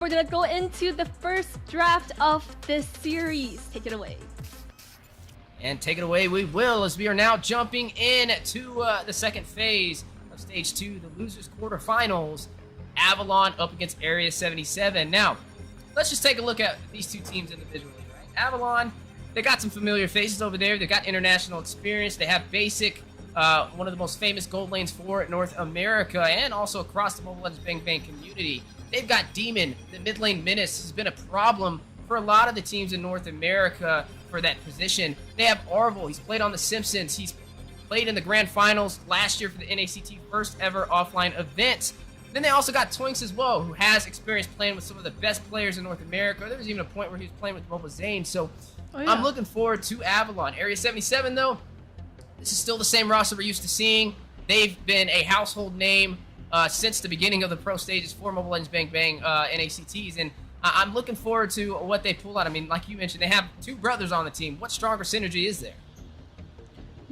We're gonna go into the first draft of this series. Take it away. And take it away we will, as we are now jumping in to the second phase of Stage 2, the losers quarterfinals. Avalon up against Area 77. Now, let's just take a look at these two teams individually, right? Avalon, they got some familiar faces over there. They got international experience. They have Basic, one of the most famous gold lanes for North America, and also across the Mobile Legends Bang Bang community. They've got Demon, the mid lane menace, has been a problem for a lot of the teams in North America for that position. They have Arvel. He's played on The Simpsons. He's played in the grand finals last year for the NACT first ever offline event. Then they also got Twinks as well, who has experience playing with some of the best players in North America. There was even a point where he was playing with Mobile Zane. So I'm looking forward to Avalon. Area 77, though, this is still the same roster we're used to seeing. They've been a household name since the beginning of the pro stages for Mobile Legends Bang Bang NACTs, and I'm looking forward to what they pull out. I mean, like you mentioned, they have two brothers on the team. What stronger synergy is there?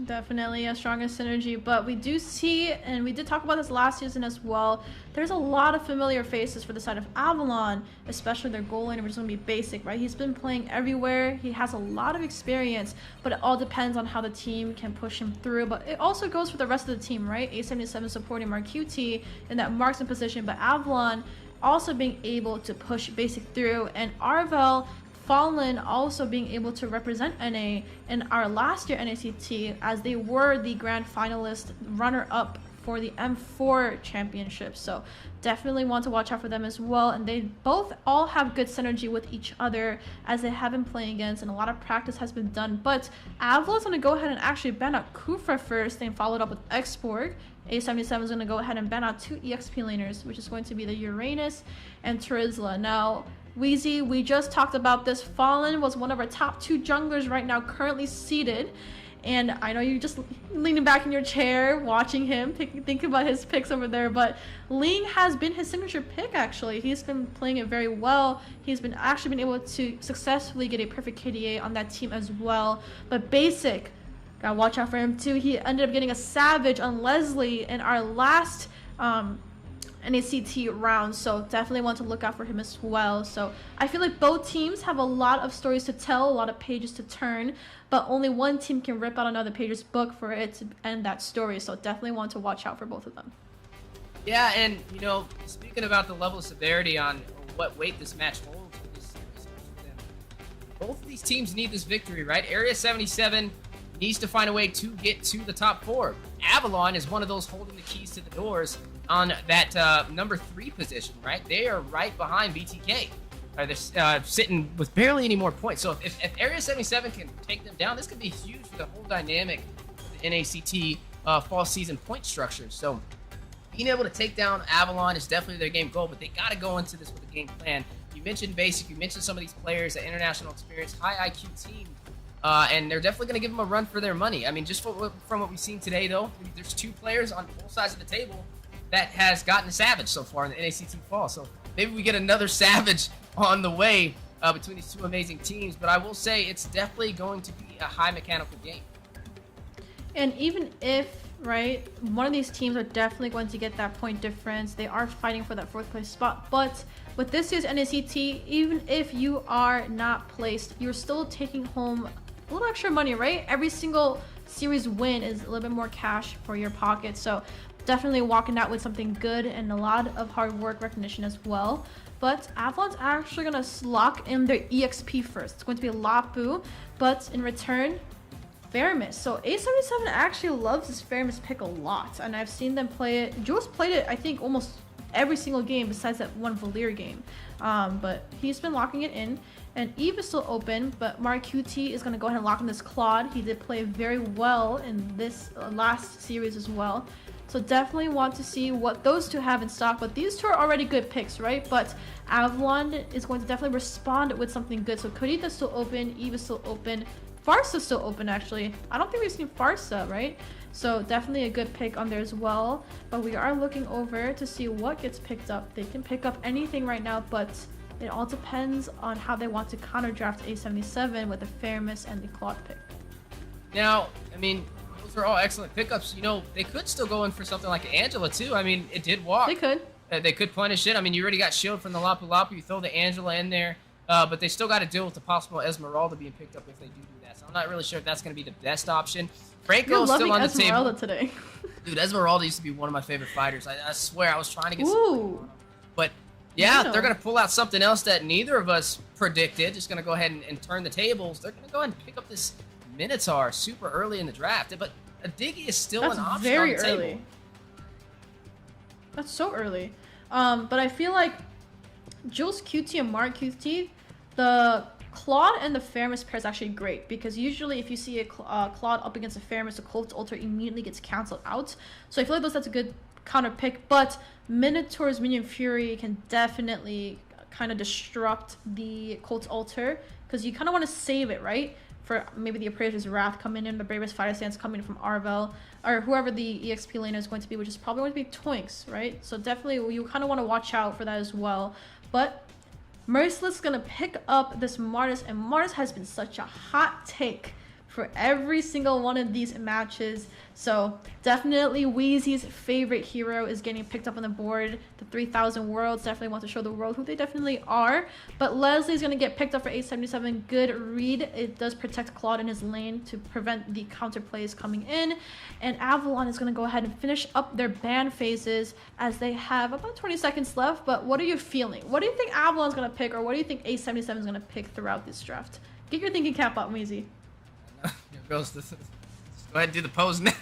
Definitely a stronger synergy, but we do see, and we did talk about this last season as well, there's a lot of familiar faces for the side of Avalon, especially their goal laner, which is going to be Basic, right? He's been playing everywhere. He has a lot of experience, but it all depends on how the team can push him through. But it also goes for the rest of the team, right? A77 supporting MarQT in that marksman position, but Avalon also being able to push Basic through, and Arvel Fallen also being able to represent NA in our last year NACT, as they were the grand finalist runner-up for the M4 championship. So definitely want to watch out for them as well, and they both all have good synergy with each other as they have been playing against, and a lot of practice has been done. But Avalon's going to go ahead and actually ban out Kufra first, then followed up with Exborg. A77 is going to go ahead and ban out two EXP laners, which is going to be the Uranus and Terizla. Now, Wheezy, we just talked about this. Fallen was one of our top two junglers right now, currently seated. And I know you're just leaning back in your chair, watching him, think about his picks over there. But Ling has been his signature pick, actually. He's been playing it very well. He's been actually been able to successfully get a perfect KDA on that team as well. But Basic, gotta watch out for him too. He ended up getting a Savage on Leslie in our last NACT round, so definitely want to look out for him as well. So I feel like both teams have a lot of stories to tell, a lot of pages to turn, but only one team can rip out another page's book for it to end that story. So definitely want to watch out for both of them. Yeah, and you know, speaking about the level of severity on what weight this match holds for this series, both of these teams need this victory, right? Area 77 needs to find a way to get to the top four. Avalon is one of those holding the keys to the doors on that number 3 position, right? They are right behind BTK. They're sitting with barely any more points. So if Area 77 can take them down, this could be huge for the whole dynamic of the NACT fall season point structure. So being able to take down Avalon is definitely their game goal, but they got to go into this with a game plan. You mentioned Basic, you mentioned some of these players, the international experience, high IQ team. And they're definitely going to give them a run for their money. I mean, just from what we've seen today, though, there's two players on both sides of the table that has gotten a Savage so far in the NACT fall. So maybe we get another Savage on the way between these two amazing teams. But I will say it's definitely going to be a high mechanical game. And even if, right, one of these teams are definitely going to get that point difference, they are fighting for that 4th place spot. But with this year's NACT, even if you are not placed, you're still taking home a little extra money, right? Every single series win is a little bit more cash for your pocket. So definitely walking out with something good and a lot of hard work recognition as well. But Avalon's actually going to lock in their EXP first. It's going to be Lapu, but in return, Faramis. So A77 actually loves this Faramis pick a lot, and I've seen them play it. Jules played it, I think, almost every single game besides that one Valir game. But he's been locking it in, and Eve is still open, but MarQT is going to go ahead and lock in this Claude. He did play very well in this last series as well. So definitely want to see what those two have in stock. But these two are already good picks, right? But Avalon is going to definitely respond with something good. So Kodita's still open, Eve is still open, Farsa's still open actually. I don't think we've seen Farsa, right? So definitely a good pick on there as well. But we are looking over to see what gets picked up. They can pick up anything right now, but it all depends on how they want to counter draft A77 with the Faramis and the Claude pick. Now, I mean, those are all excellent pickups. You know, they could still go in for something like Angela too. I mean, it did walk. They could. They could punish it. I mean, you already got shield from the Lapu Lapu. You throw the Angela in there, but they still got to deal with the possible Esmeralda being picked up if they do that. So I'm not really sure if that's going to be the best option. Franco's still on the Esmeralda table. Today. Dude, Esmeralda used to be one of my favorite fighters. I swear, I was trying to get Ooh. some. But yeah, Yeah. they're going to pull out something else that neither of us predicted. Just going to go ahead and turn the tables. They're going to go ahead and pick up this Minotaur super early in the draft. But a Diggy is still That's an option very on the early. table. That's so early. But I feel like Jules QT and Mark QT, the Claude and the Feramis pair is actually great because usually if you see a Claude up against a Feramis, the Colt's Altar immediately gets cancelled out. So I feel like that's a good counter pick. But Minotaur's Minion Fury can definitely kind of disrupt the Colt's Altar because you kind of want to save it, right? For maybe the Appraiser's Wrath coming in, the Bravest Fire Stance coming from AVL, or whoever the EXP laner is going to be, which is probably going to be Toinks, right? So definitely you kind of want to watch out for that as well. But Merciless is going to pick up this Martis, and Martis has been such a hot take for every single one of these matches. So definitely Wheezy's favorite hero is getting picked up on the board. The 3000 Worlds definitely want to show the world who they definitely are. But Leslie's going to get picked up for A77. Good read. It does protect Claude in his lane to prevent the counter plays coming in. And Avalon is going to go ahead and finish up their ban phases as they have about 20 seconds left. But what are you feeling? What do you think Avalon's going to pick, or what do you think A77 is going to pick throughout this draft? Get your thinking cap up, Wheezy. Go ahead and do the pose now.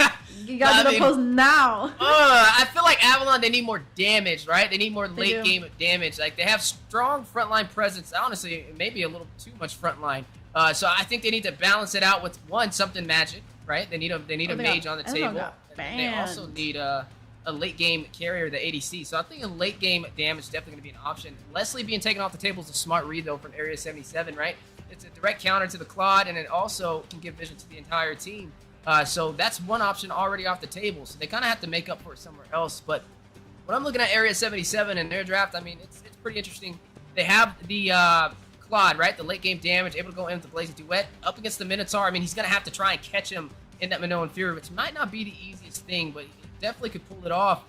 You gotta do the pose now. I feel like Avalon, they need more damage, right? They need more late game damage. Like, they have strong frontline presence. Honestly, maybe a little too much frontline. So I think they need to balance it out with, one, something magic, right? They need a mage on the table. And they also need a late game carrier, the ADC. So I think a late game damage is definitely going to be an option. Leslie being taken off the table is a smart read, though, from Area 77, right? It's a direct counter to the Claude, and it also can give vision to the entire team. So that's one option already off the table. So they kind of have to make up for it somewhere else. But when I'm looking at Area 77 and their draft, I mean, it's pretty interesting. They have the Claude, right? The late game damage, able to go in with the Blazing Duet. Up against the Minotaur, I mean, he's going to have to try and catch him in that Minoan Fury, which might not be the easiest thing, but he definitely could pull it off.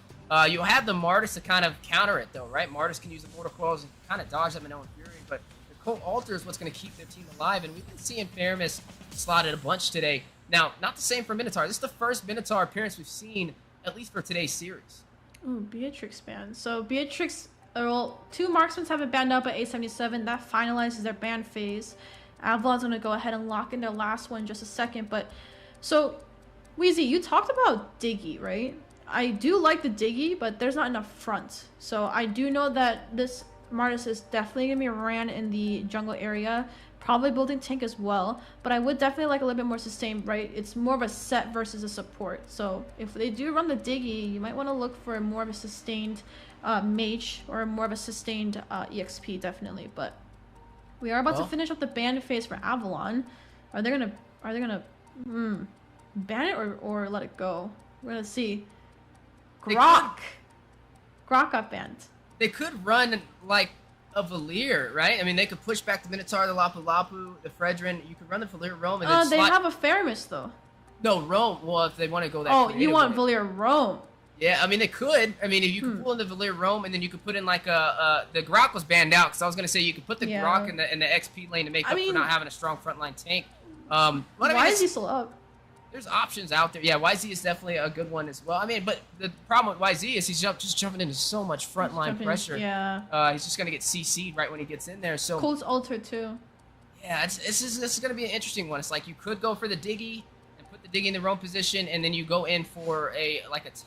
You'll have the Martis to kind of counter it, though, right? Martis can use the Mortal Coils and kind of dodge that Minoan Fury, but the Cold Altar is what's going to keep their team alive, and we've been seeing Feramis slotted a bunch today. Now, not the same for Minotaur. This is the first Minotaur appearance we've seen, at least for today's series. Ooh, Beatrix ban. So Beatrix, well, 2 marksmen have it banned up at A77. That finalizes their ban phase. Avalon's going to go ahead and lock in their last one in just a second. But, so, Wheezy, you talked about Diggy, right? I do like the Diggy, but there's not enough front. So I do know that this Martis is definitely going to be ran in the jungle area. Probably building tank as well, but I would definitely like a little bit more sustained, right? It's more of a set versus a support. So if they do run the Diggy, you might want to look for more of a sustained mage or more of a sustained EXP, definitely. But we are about to finish up the ban phase for Avalon. Are they gonna ban it or let it go? We're gonna see. Grok got banned. They could run like a Valir, right? I mean, they could push back the Minotaur, the Lapu Lapu, the Fredrin. You could run the Valir Rome and then they have a Feramis though. No, Rome. Well, if they want to go that. Oh, you want Valir Rome? Yeah, I mean they could. I mean, if you could pull in the Valir Rome and then you could put in like the Grok was banned out because I was gonna say you could put the Grok in the XP lane to make up for not having a strong frontline tank. Why is he still up? There's options out there. Yeah, YZ is definitely a good one as well. I mean, but the problem with YZ is he's just jumping into so much frontline pressure. Yeah. He's just gonna get CC'd right when he gets in there. So Cold's Altar too. Yeah, this is gonna be an interesting one. It's like you could go for the Diggy and put the Diggy in the wrong position, and then you go in for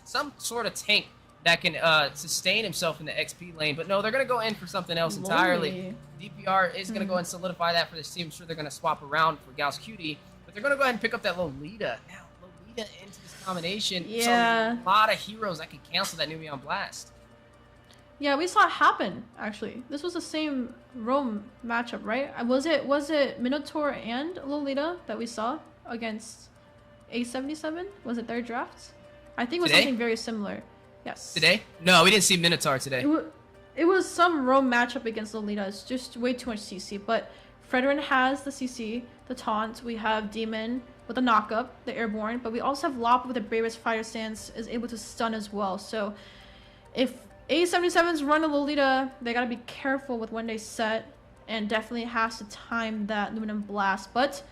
some sort of tank that can sustain himself in the XP lane. But no, they're gonna go in for something else entirely. DPR is gonna go and solidify that for this team. I'm sure they're gonna swap around for Gauss Cutie. But they're going to go ahead and pick up that Lolita. Now, Lolita into this combination. Yeah. So a lot of heroes that can cancel that Nubian Blast. Yeah, we saw it happen, actually. This was the same Rome matchup, right? Was it Minotaur and Lolita that we saw against A77? Was it their drafts? I think it was something very similar. Yes. Today? No, we didn't see Minotaur today. It was some Rome matchup against Lolita. It's just way too much CC, but Fredrin has the CC, the taunt. We have Demon with the knockup, the airborne, but we also have Lop with the Bravest Fire Stance is able to stun as well. So if A77's run a Lolita. They gotta be careful with when they set, and definitely has to time that Luminum Blast. But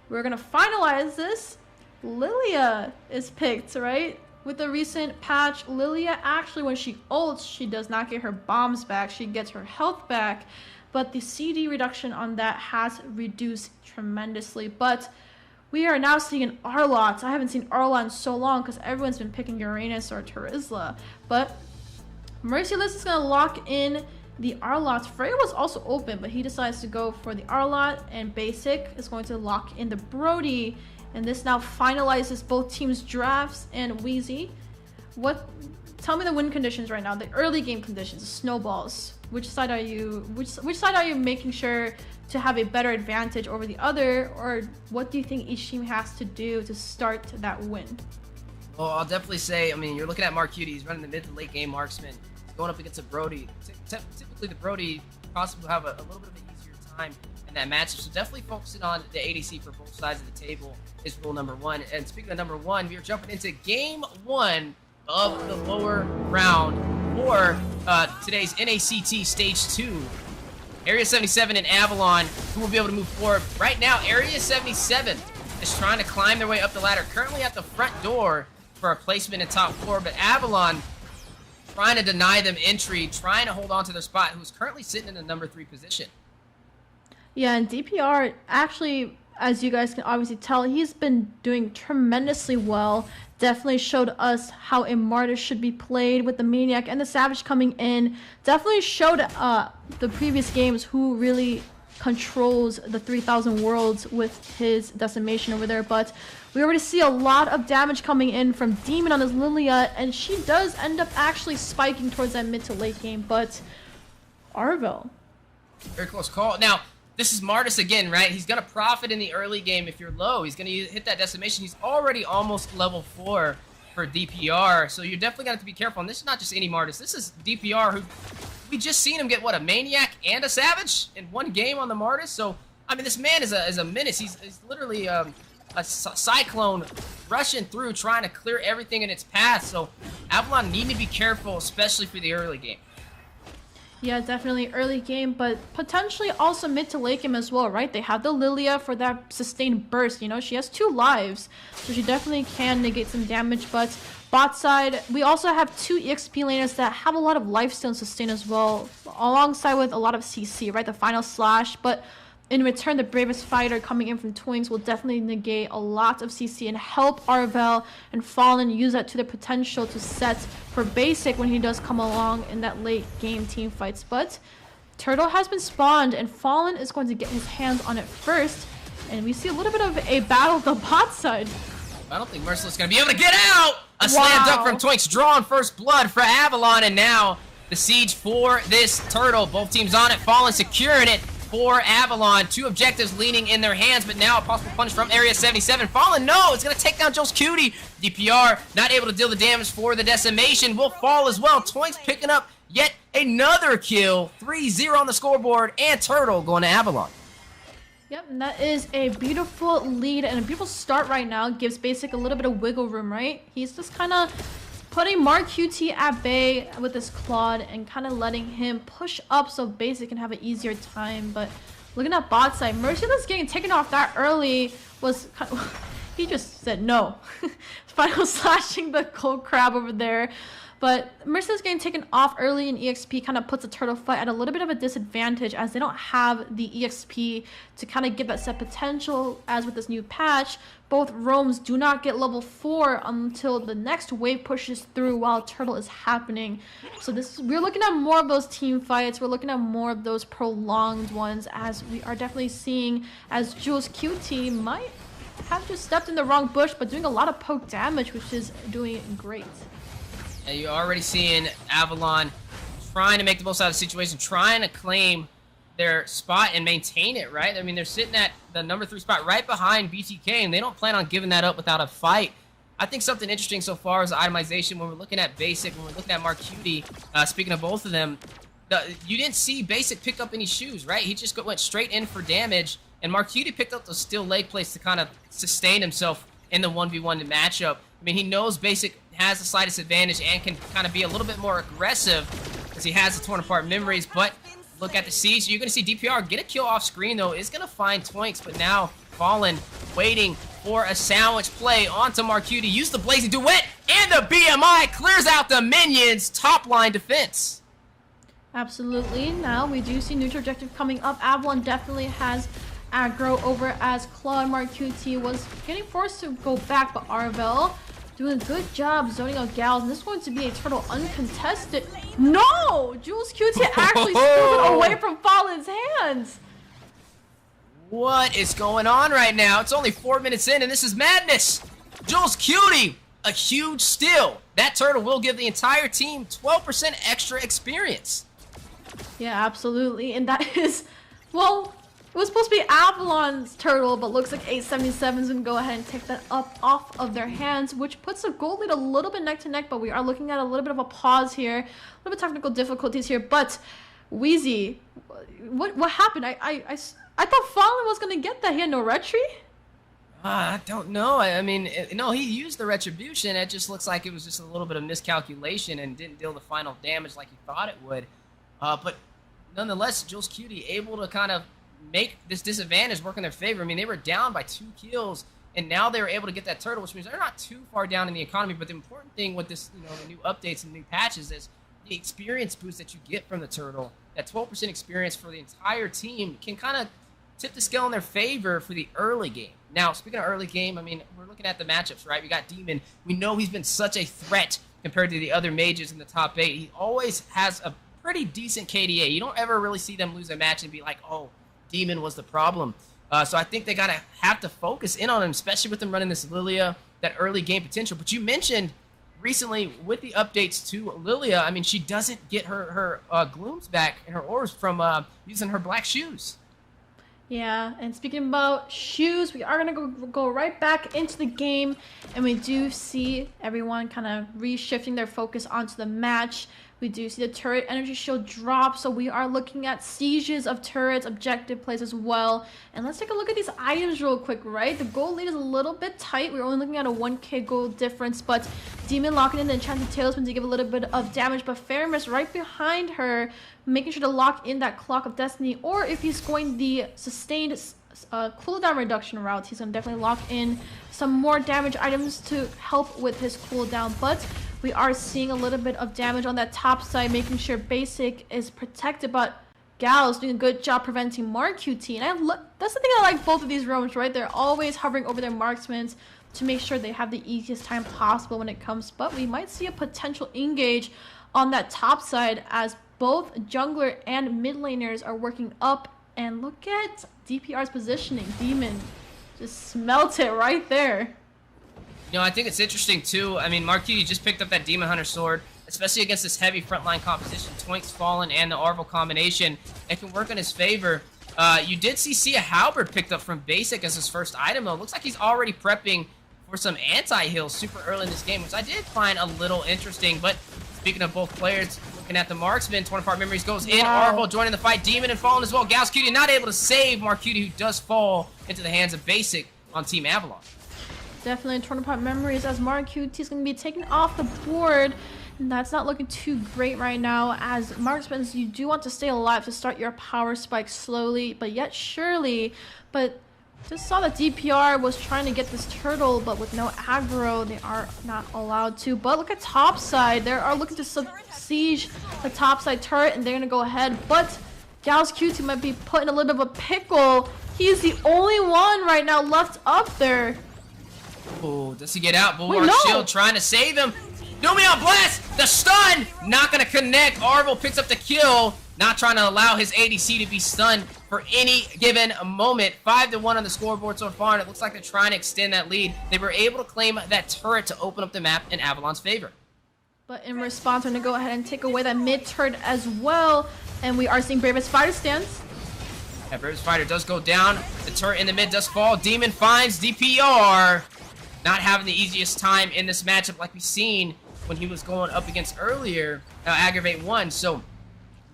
we're gonna finalize this. Lilia is picked, right? With the recent patch, Lilia actually, when she ults, she does not get her bombs back. She gets her health back, but the CD reduction on that has reduced tremendously. But we are now seeing an Arlott. I haven't seen Arlott in so long because everyone's been picking Uranus or Terizla. But Merciless is going to lock in the Arlott. Freya was also open, but he decides to go for the Arlott, and Basic is going to lock in the Brody. And this now finalizes both teams' drafts. And Wheezy, tell me the win conditions right now, the early game conditions, the snowballs. Which side are you making sure to have a better advantage over the other, or what do you think each team has to do to start that win? Well, I'll definitely say, I mean, you're looking at Mark Cutie. He's running the mid to late game marksman, going up against a Brody. Typically, the Brody possibly will have a little bit of an easier time in that matchup. So definitely focusing on the ADC for both sides of the table is rule number one. And speaking of number one, we are jumping into game one of the lower round for today's NACT Stage 2. Area 77 and Avalon, who will be able to move forward. Right now, Area 77 is trying to climb their way up the ladder, currently at the front door for a placement in top 4, but Avalon trying to deny them entry, trying to hold on to their spot, who's currently sitting in the number 3 position. Yeah, and DPR actually, as you guys can obviously tell, he's been doing tremendously well. Definitely showed us how a Martyr should be played with the Maniac and the Savage coming in. Definitely showed the previous games who really controls the 3000 worlds with his decimation over there. But we already see a lot of damage coming in from Demon on his Lilia, and she does end up actually spiking towards that mid to late game. But AVL, very close call. Now, this is Martis again, right? He's going to profit in the early game if you're low. He's going to hit that decimation. He's already almost level 4 for DPR, so you're definitely going to have to be careful. And this is not just any Martis. This is DPR, who we just seen him get, what, a Maniac and a Savage in one game on the Martis? So, I mean, this man is a menace. He's literally a cyclone rushing through, trying to clear everything in its path. So, Avalon need to be careful, especially for the early game. Yeah, definitely early game, but potentially also mid to late game as well, right? They have the Lilia for that sustained burst, you know? She has 2 lives, so she definitely can negate some damage, but bot side, we also have 2 EXP laners that have a lot of lifesteal and sustain as well, alongside with a lot of CC, right? The final slash, but in return, the bravest fighter coming in from Twinks will definitely negate a lot of CC and help AVL and Fallen use that to their potential to set for Basic when he does come along in that late game team fights. But Turtle has been spawned and Fallen is going to get his hands on it first. And we see a little bit of a battle of the bot side. I don't think Merciless is going to be able to get out! A slam dunk from Twinks, drawing first blood for Avalon, and now the siege for this Turtle. Both teams on it, Fallen securing it for Avalon. 2 objectives leaning in their hands, but now a possible punish from Area 77. Fallen, no! It's going to take down Joe's Cutie. DPR not able to deal the damage for the decimation. Will fall as well. Twinks picking up yet another kill. 3-0 on the scoreboard, and Turtle going to Avalon. Yep, and that is a beautiful lead and a beautiful start right now. Gives Basic a little bit of wiggle room, right? He's just kind of putting Mark QT at bay with this Claude and kind of letting him push up so Basic can have an easier time. But looking at bot side, Merciless getting taken off that early was kind of, he just said no. Final slashing the cold crab over there. But Merciless getting taken off early in EXP kind of puts a Turtle fight at a little bit of a disadvantage, as they don't have the EXP to kind of give that set potential. As with this new patch, both roams do not get level 4 until the next wave pushes through while Turtle is happening. So we're looking at more of those team fights. We're looking at more of those prolonged ones, as we are definitely seeing as Jules QT might have just stepped in the wrong bush, but doing a lot of poke damage, which is doing great. And you're already seeing Avalon trying to make the most out of the situation, trying to claim their spot and maintain it, right? I mean, they're sitting at the number 3 spot right behind BTK, and they don't plan on giving that up without a fight. I think something interesting so far is the itemization. When we're looking at Basic, when we're looking at Mark Cutie, speaking of both of them, you didn't see Basic pick up any shoes, right? He just went straight in for damage, and Mark Cutie picked up the steel leg plates to kind of sustain himself in the 1v1 matchup. I mean, he knows Basic has the slightest advantage and can kind of be a little bit more aggressive because he has the torn apart memories. But look at the siege. You're going to see DPR get a kill off screen, though. Is going to find Twinks, but now Fallen waiting for a sandwich play onto Marcuti. Use the Blazing Duet, and the BMI clears out the minions. Top line defense. Absolutely. Now we do see neutral objective coming up. Avalon definitely has aggro over as Claude Marcuti was getting forced to go back, but AVL doing a good job zoning out Gals, and this is going to be a turtle uncontested. No! Jules QT actually steals it away from Fallen's hands. What is going on right now? It's only 4 minutes in, and this is madness. Jules Cutie, a huge steal. That turtle will give the entire team 12% extra experience. Yeah, absolutely. And that is, well, it was supposed to be Avalon's turtle, but looks like A77's gonna go ahead and take that up off of their hands, which puts the gold lead a little bit neck to neck, but we are looking at a little bit of a pause here, a little bit of technical difficulties here. But Wheezy, what happened? I thought Fallen was gonna get that. He had no retry? I don't know. I mean, no, he used the retribution. It just looks like it was just a little bit of miscalculation and didn't deal the final damage like he thought it would. But nonetheless, Jules Cutie able to kind of make this disadvantage work in their favor. I mean, they were down by 2 kills, and now they were able to get that turtle, which means they're not too far down in the economy. But the important thing with this, the new updates and new patches is the experience boost that you get from the turtle. That 12% experience for the entire team can kind of tip the scale in their favor for the early game. Now, speaking of early game, I mean, we're looking at the matchups, right? We got Demon. We know he's been such a threat compared to the other mages in the top 8. He always has a pretty decent KDA. You don't ever really see them lose a match and be like, oh, Demon was the problem. So I think they gotta have to focus in on him, especially with them running this Lilia, that early game potential. But you mentioned recently with the updates to Lilia, I mean, she doesn't get her glooms back and her orbs from using her black shoes. Yeah, and speaking about shoes, we are going to go right back into the game, and we do see everyone kind of reshifting their focus onto the match. We do see the turret energy shield drop, so we are looking at sieges of turrets, objective plays as well. And let's take a look at these items real quick, right? The gold lead is a little bit tight. We're only looking at a 1k gold difference, but Demon locking in the Enchanted Tailspin to give a little bit of damage, but Faramis right behind her, making sure to lock in that Clock of Destiny, or if he's going the sustained cooldown reduction route, he's going to definitely lock in some more damage items to help with his cooldown. But we are seeing a little bit of damage on that top side, making sure basic is protected, but Gal's doing a good job preventing Marcuti. And that's the thing I like both of these roams, right? They're always hovering over their marksmen to make sure they have the easiest time possible when it comes. But we might see a potential engage on that top side as both jungler and mid laners are working up. And look at DPR's positioning. Demon just smelt it right there. I think it's interesting, too. I mean, Marcuti just picked up that Demon Hunter sword, especially against this heavy frontline composition. Twinks, Fallen, and the Arvel combination. It can work in his favor. You did see Sia Halberd picked up from Basic as his first item, though. Looks like he's already prepping for some anti-heals super early in this game, which I did find a little interesting. But speaking of both players, looking at the marksman, torn apart memories goes in. Wow. Arvel joining the fight. Demon and Fallen as well. Gal's Cutie not able to save Marcuti, who does fall into the hands of Basic on Team Avalon. Definitely torn apart memories as Marcuti is going to be taken off the board. And that's not looking too great right now, as marksmen, you do want to stay alive to start your power spike slowly, but yet surely. But just saw that DPR was trying to get this turtle, but with no aggro, they are not allowed to. But look at topside. They are looking to siege the topside turret, and they're going to go ahead. But Gal's QT might be put in a little bit of a pickle. He's the only one right now left up there. Oh, does he get out? Bulwark Shield trying to save him. Numion Blast! The stun! Not going to connect. Arvel picks up the kill. Not trying to allow his ADC to be stunned for any given moment. 5-1 on the scoreboard so far, and it looks like they're trying to extend that lead. They were able to claim that turret to open up the map in Avalon's favor. But in response, we're going to go ahead and take away that mid turret as well. And we are seeing Bravest Fighter stance. Yeah, Bravest Fighter does go down. The turret in the mid does fall. Demon finds DPR. Not having the easiest time in this matchup like we've seen when he was going up against earlier, Aggravate 1. So,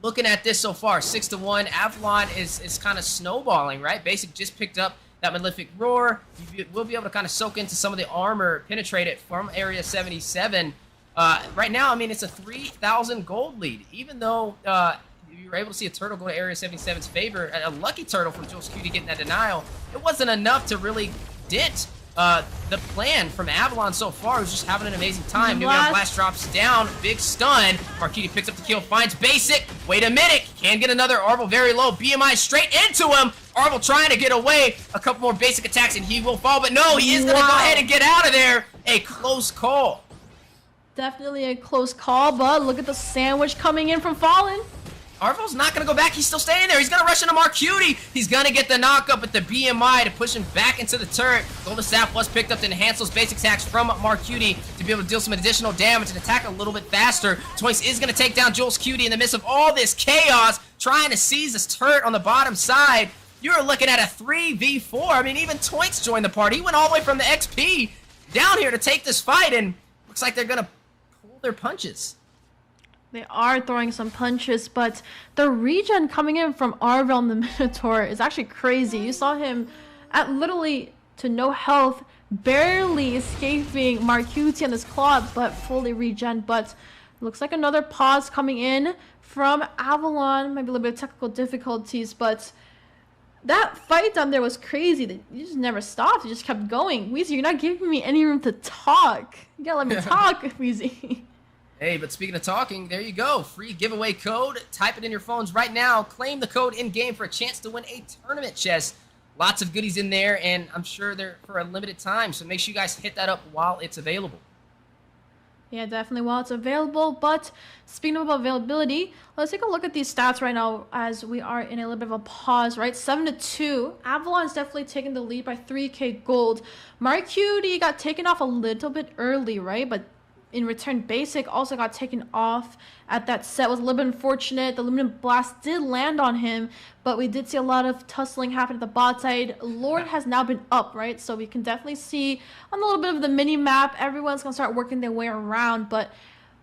looking at this so far, 6-1, Avalon is kind of snowballing, right? Basic just picked up that that Malefic Roar. You will be able to kind of soak into some of the armor, penetrate it from Area 77. Right now, I mean, it's a 3,000 gold lead. Even though you were able to see a turtle go to Area 77's favor, a lucky turtle from Jules Cutie getting that denial, it wasn't enough to really dent the plan from Avalon so far. Who's just having an amazing time. Numeon Blast drops down, big stun. Marquiti picks up the kill, finds Basic. Wait a minute, can get another. Arvel very low, BMI straight into him. Arvel trying to get away. A couple more Basic attacks and he will fall, but no, he is going to go ahead and get out of there. A close call. Definitely a close call, but look at the sandwich coming in from Fallen. Arvel's not going to go back. He's still staying there. He's going to rush into Marcuti. He's going to get the knock-up with the BMI to push him back into the turret. Golden Staff was picked up to enhance those basic attacks from Marcuti to be able to deal some additional damage and attack a little bit faster. Toinks is going to take down Jules Cutie in the midst of all this chaos, trying to seize this turret on the bottom side. You're looking at a 3v4. I mean, even Toinks joined the party. He went all the way from the XP down here to take this fight, and looks like they're going to pull their punches. They are throwing some punches, but the regen coming in from Arvel and the Minotaur is actually crazy. You saw him at literally to no health, barely escaping Marcuti and his claw, but fully regen. But looks like another pause coming in from Avalon. Maybe a little bit of technical difficulties, but that fight down there was crazy. You just never stopped. You just kept going. Weezy, you're not giving me any room to talk. You gotta let me talk, Weezy. Hey, but speaking of talking, there you go. Free giveaway code. Type it in your phones right now. Claim the code in-game for a chance to win a tournament chest. Lots of goodies in there, and I'm sure they're for a limited time, so make sure you guys hit that up while it's available. Yeah, definitely while it's available. But speaking of availability, let's take a look at these stats right now as we are in a little bit of a pause, right? 7-2. Avalon is definitely taking the lead by 3k gold. Marcuti got taken off a little bit early, right? But in return, Basic also got taken off at that set. It was a little bit unfortunate. The Luminant Blast did land on him, but we did see a lot of tussling happen at the bot side. Lord has now been up, right? So we can definitely see on a little bit of the mini map, everyone's gonna start working their way around. But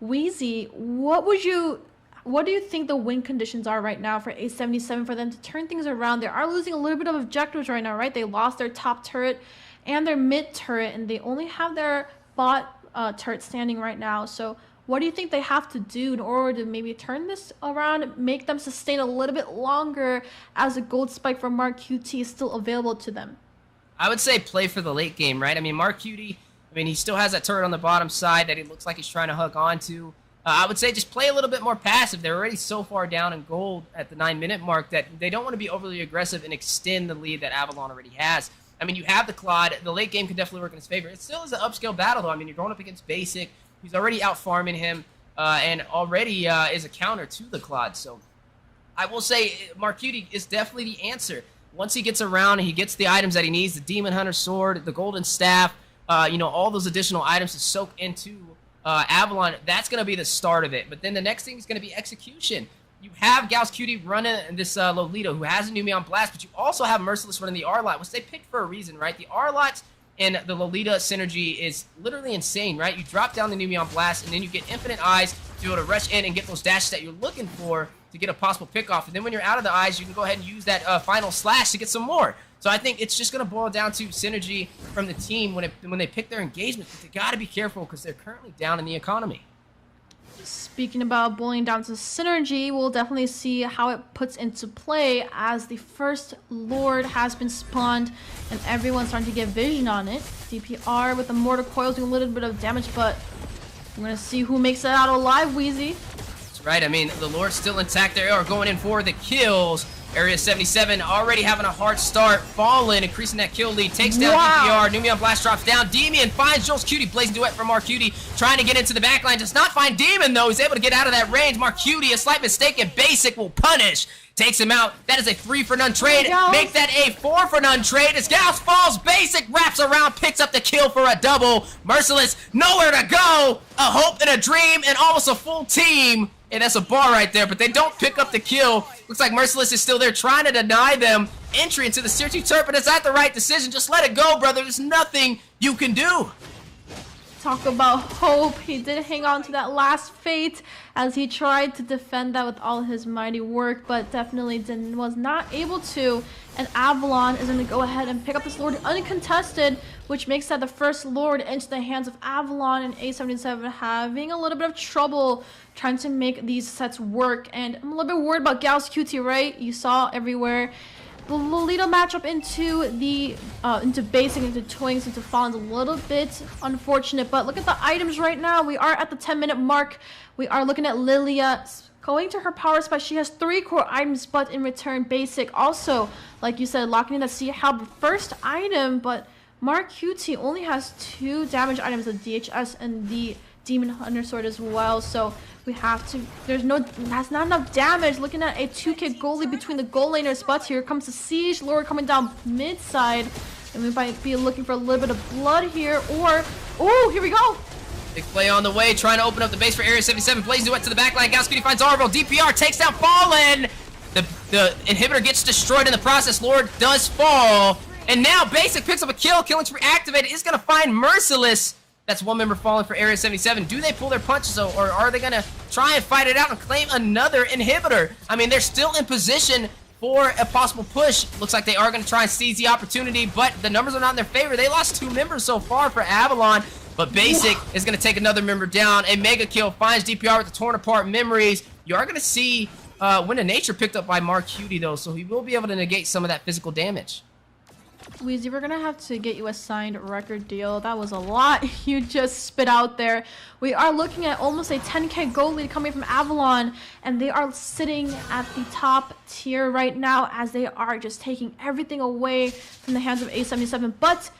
Wheezy, what do you think the win conditions are right now for A77 for them to turn things around? They are losing a little bit of objectives right now, right? They lost their top turret and their mid turret, and they only have their bot turret standing right now. So what do you think they have to do in order to maybe turn this around, make them sustain a little bit longer as a gold spike from Marcuti is still available to them? I would say play for the late game, right? I mean, Marcuti, he still has that turret on the bottom side that he looks like he's trying to hook onto. I would say just play a little bit more passive. They're already so far down in gold at the 9-minute mark that they don't want to be overly aggressive and extend the lead that Avalon already has. I mean, you have the Claude. The late game can definitely work in his favor. It still is an upscale battle, though. I mean, you're going up against Basic. He's already out farming him and already is a counter to the Claude. So I will say Marcuti is definitely the answer. Once he gets around and he gets the items that he needs, the Demon Hunter Sword, the Golden Staff, all those additional items to soak into Avalon, that's going to be the start of it. But then the next thing is going to be execution. You have Gauss Cutie running this Lolita, who has a Numeon Blast, but you also have Merciless running the R-Lot, which they picked for a reason, right? The R-Lot and the Lolita synergy is literally insane, right? You drop down the Numeon Blast, and then you get Infinite Eyes to be able to rush in and get those dashes that you're looking for to get a possible pick-off. And then when you're out of the eyes, you can go ahead and use that final slash to get some more. So I think it's just going to boil down to synergy from the team when they pick their engagement. But they got to be careful because they're currently down in the economy. Speaking about boiling down to synergy, we'll definitely see how it puts into play as the first Lord has been spawned and everyone's starting to get vision on it. DPR with the mortar coils doing a little bit of damage, but we're going to see who makes it out alive, Wheezy. That's right. I mean, the Lord's still intact. They are going in for the kills. Area 77 already having a hard start. Fallen, increasing that kill lead. Takes down DPR. Numeon Blast drops down. Demon finds Jules Cutie. Blazing Duet from Marcuti. Trying to get into the backline. Does not find Demon, though. He's able to get out of that range. Marcuti, a slight mistake, and Basic will punish. Takes him out. That is a 3-for-none trade. Make that a 4-for-none trade. As Gauss falls, Basic wraps around, picks up the kill for a double. Merciless, nowhere to go. A hope and a dream, and almost a full team. And that's a bar right there, but they don't pick up the kill. Looks like Merciless is still there trying to deny them entry into the Tier 2 turret, but is that the right decision? Just let it go, brother. There's nothing you can do. Talk about hope. He did hang on to that last fate as he tried to defend that with all his mighty work, but definitely was not able to. And Avalon is going to go ahead and pick up this Lord uncontested, which makes that the first Lord into the hands of Avalon, and A77 having a little bit of trouble trying to make these sets work. And I'm a little bit worried about Gal's QT, right? You saw everywhere. The Lolita matchup into basic, into Twinks, into Fallen's a little bit unfortunate, but look at the items right now. We are at the 10-minute mark. We are looking at Lilia going to her power spot. She has 3 core items, but in return, basic also, like you said, locking in the Sea Halberd first item, but Mark QT only has 2 damage items, the DHS and the Demon Hunter Sword as well, so we have to, that's not enough damage. Looking at a 2k goalie between the goal laners, but here comes the Siege Lord coming down mid side, and we might be looking for a little bit of blood here, or, oh, here we go. Big play on the way, trying to open up the base for Area 77. Blazing went to the back line. Galscutie finds AVL. DPR takes down Fallen. The inhibitor gets destroyed in the process. Lord does fall. And now Basic picks up a kill. Killing spree activated. Is going to find Merciless. That's one member falling for Area 77. Do they pull their punches, though, or are they going to try and fight it out and claim another inhibitor? I mean, they're still in position for a possible push. Looks like they are going to try and seize the opportunity, but the numbers are not in their favor. They lost 2 members so far for Avalon, but Basic is going to take another member down. A mega kill finds DPR with the torn apart memories. You are going to see Wind of Nature picked up by Mark Cutie, though, so he will be able to negate some of that physical damage. Weezy, we're gonna have to get you a signed record deal. That was a lot you just spit out there. We are looking at almost a 10k goal lead coming from Avalon, and they are sitting at the top tier right now as they are just taking everything away from the hands of A77. But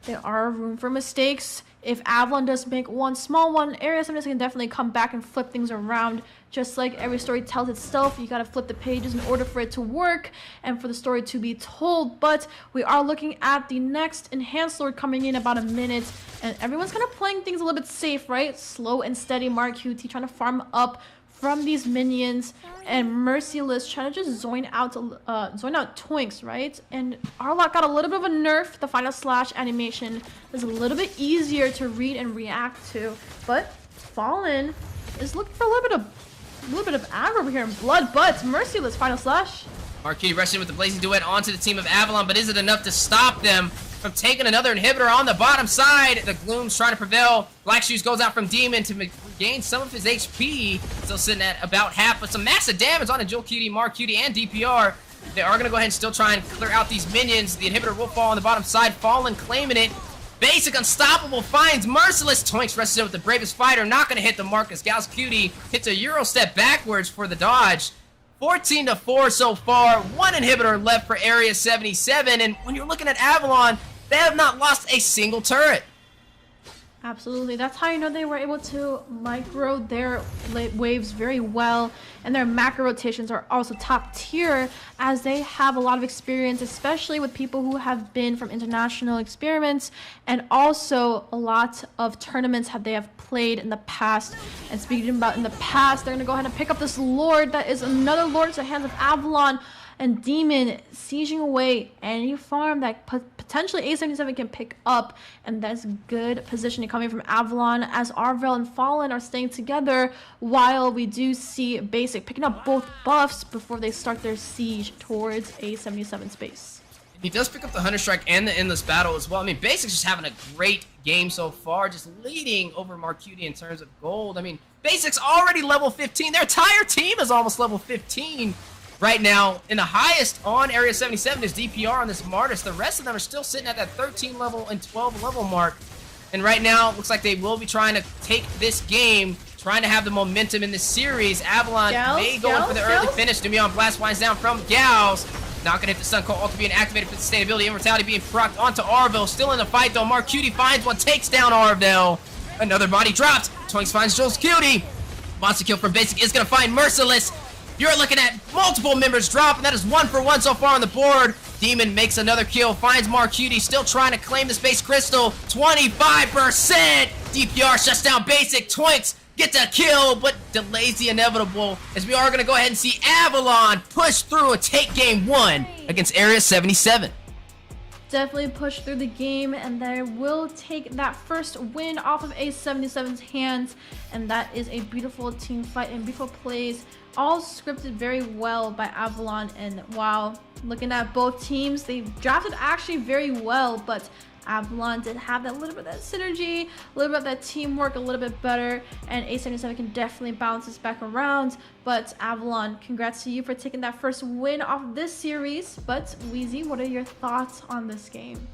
there are room for mistakes. If Avalon does make one small one, Area 77 can definitely come back and flip things around. Just like every story tells itself, you gotta flip the pages in order for it to work and for the story to be told. But we are looking at the next Enhanced Lord coming in about a minute, and everyone's kind of playing things a little bit safe, right? Slow and steady. Mark QT trying to farm up from these minions, and Merciless trying to just zone out Twinks, right? And Arlot got a little bit of a nerf. The final slash animation is a little bit easier to read and react to, but Fallen is looking for a little bit of aggro over here in blood, but Merciless final slash. Marquis rushing with the Blazing Duet onto the team of Avalon, but is it enough to stop them from taking another inhibitor on the bottom side? The Gloom's trying to prevail. Black Shoes goes out from Demon to regain some of his HP. Still sitting at about half, but some massive damage on a Joel Cutie, Mark Cutie, and DPR. They are going to go ahead and still try and clear out these minions. The inhibitor will fall on the bottom side. Fallen claiming it. Basic Unstoppable finds Merciless. Twinks rests it with the Bravest Fighter. Not going to hit the Marcus. Gal's Cutie hits a Euro step backwards for the dodge. 14-4 so far. 1 inhibitor left for Area 77. And when you're looking at Avalon, they have not lost a single turret. Absolutely. That's how you know they were able to micro their waves very well, and their macro rotations are also top tier as they have a lot of experience, especially with people who have been from international experiments, and also a lot of tournaments they have played in the past. And speaking about in the past, they're going to go ahead and pick up this Lord that is another Lord into the hands of Avalon, and Demon sieging away any farm that potentially A77 can pick up, and that's good positioning coming from Avalon as AVL and Fallen are staying together, while we do see Basic picking up both buffs before they start their siege towards A77 space. He does pick up the Hunter Strike and the Endless Battle as well. I mean, Basic's just having a great game so far, just leading over Marcuti in terms of gold. I mean, Basic's already level 15. Their entire team is almost level 15. Right now, in the highest on Area 77 is DPR on this Martis. The rest of them are still sitting at that 13 level and 12 level mark. And right now, it looks like they will be trying to take this game, trying to have the momentum in this series. Avalon may go in for the early finish. Numion Blast winds down from Gals. Not going to hit the Sun Cold, ulti being activated for sustainability. Immortality being procced onto AVL. Still in the fight, though. Mark Cutie finds one, takes down AVL. Another body drops. Twinks finds Joel's Cutie. Monster kill from Basic is going to find Merciless. You're looking at multiple members drop, and that is 1 for 1 so far on the board. Demon makes another kill, finds Mark Cutie, still trying to claim the Space Crystal. 25%! DPR shuts down Basic. Twinks get the kill, but delays the inevitable, as we are going to go ahead and see Avalon push through and take game 1 against Area 77. definitely push through the game, and they will take that first win off of A77's hands. And that is a beautiful team fight and beautiful plays, all scripted very well by Avalon. And wow, looking at both teams, they drafted actually very well, but Avalon did have that little bit of that synergy, a little bit of that teamwork, a little bit better, and A77 can definitely bounce this back around. But Avalon, congrats to you for taking that first win off this series. But Wheezy, what are your thoughts on this game?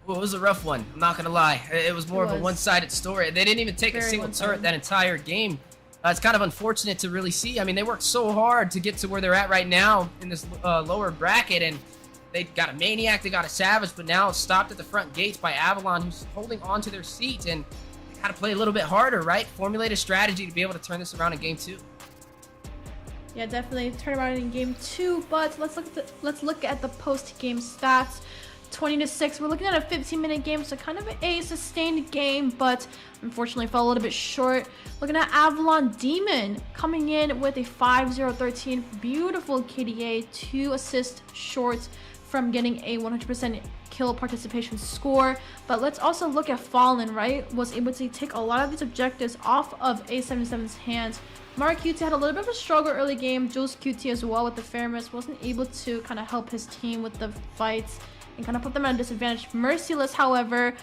Well, it was a rough one, I'm not gonna lie. It was more of a one-sided story. They didn't even take a single turret that entire game. It's kind of unfortunate to really see. I mean, they worked so hard to get to where they're at right now in this lower bracket, and they got a Maniac, they got a Savage, but now it's stopped at the front gates by Avalon, who's holding on to their seat, and they got to play a little bit harder, right? Formulate a strategy to be able to turn this around in game 2. Yeah, definitely turn around in game 2, but let's look at the post-game stats. 20-6. We're looking at a 15-minute game, so kind of a sustained game, but unfortunately fell a little bit short. Looking at Avalon Demon coming in with a 5-0-13. Beautiful KDA, 2 assists short from getting a 100% kill participation score. But let's also look at Fallen, right? Was able to take a lot of these objectives off of A77's hands. Mark QT had a little bit of a struggle early game. Jules QT as well with the fairness. Wasn't able to kind of help his team with the fights and kind of put them at a disadvantage. Merciless, however,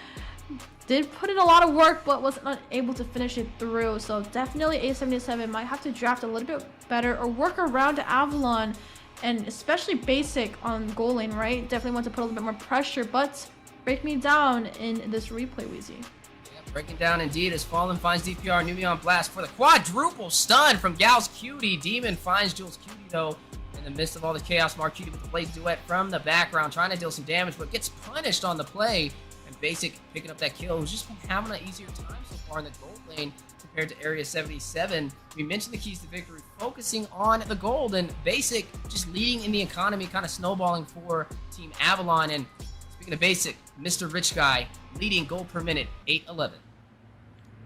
did put in a lot of work, but was not able to finish it through. So definitely A77 might have to draft a little bit better or work around Avalon, and especially basic on goal lane, right? Definitely want to put a little bit more pressure, but break me down in this replay, Wheezy. Yeah, breaking down indeed as Fallen finds DPR, Nubian Blast for the quadruple stun from Gal's Cutie. Demon finds Jules Cutie though. In the midst of all the chaos, Mark Cutie with the Blaze Duet from the background, trying to deal some damage, but gets punished on the play. And Basic picking up that kill, who's just been having an easier time so far in the gold lane compared to Area 77. We mentioned the keys to victory, focusing on the gold, and Basic just leading in the economy, kind of snowballing for Team Avalon. And speaking of Basic, Mr. Rich Guy leading gold per minute, 8-11.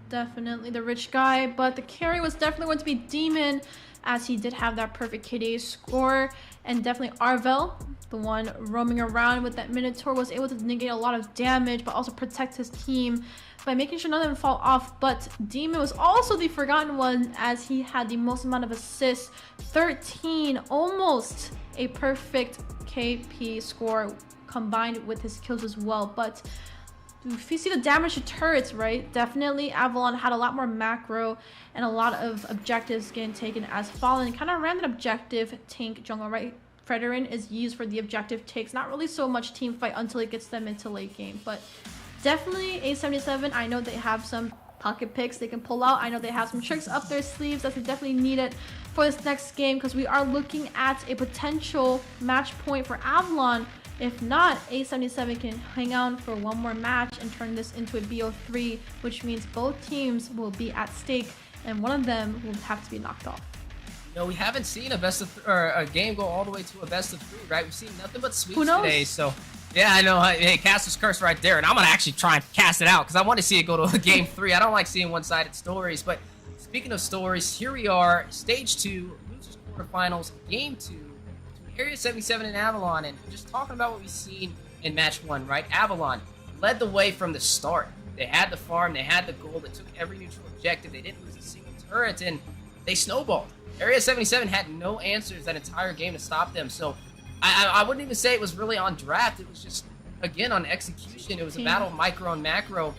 Definitely the rich guy, but the carry was definitely going to be Demon, as he did have that perfect KDA score. And definitely AVL, the one roaming around with that Minotaur, was able to negate a lot of damage, but also protect his team by making sure none of them fall off. But Demon was also the forgotten one, as he had the most amount of assists, 13, almost a perfect KP score combined with his kills as well. But if you see the damage to turrets, right, definitely Avalon had a lot more macro and a lot of objectives getting taken, as Fallen kind of ran an objective tank jungle, right? Fredrin is used for the objective takes, not really so much team fight until it gets them into late game. But definitely A77, I know they have some pocket picks they can pull out. I know they have some tricks up their sleeves that they definitely need it for this next game, because we are looking at a potential match point for Avalon. If not, A77 can hang on for one more match and turn this into a BO3, which means both teams will be at stake and one of them will have to be knocked off. No, we haven't seen a a game go all the way to a best of 3, right? We've seen nothing but sweeps today, so yeah, I know. Hey, Caster's Curse right there, and I'm gonna actually try and cast it out because I want to see it go to a game 3. I don't like seeing one-sided stories. But speaking of stories, here we are, stage 2, losers quarterfinals, game 2. Area 77 and Avalon, and just talking about what we've seen in match 1, right? Avalon led the way from the start. They had the farm, they had the gold, they took every neutral objective, they didn't lose a single turret, and they snowballed. Area 77 had no answers that entire game to stop them, so I wouldn't even say it was really on draft, it was just, again, on execution. It was a battle of micro and macro,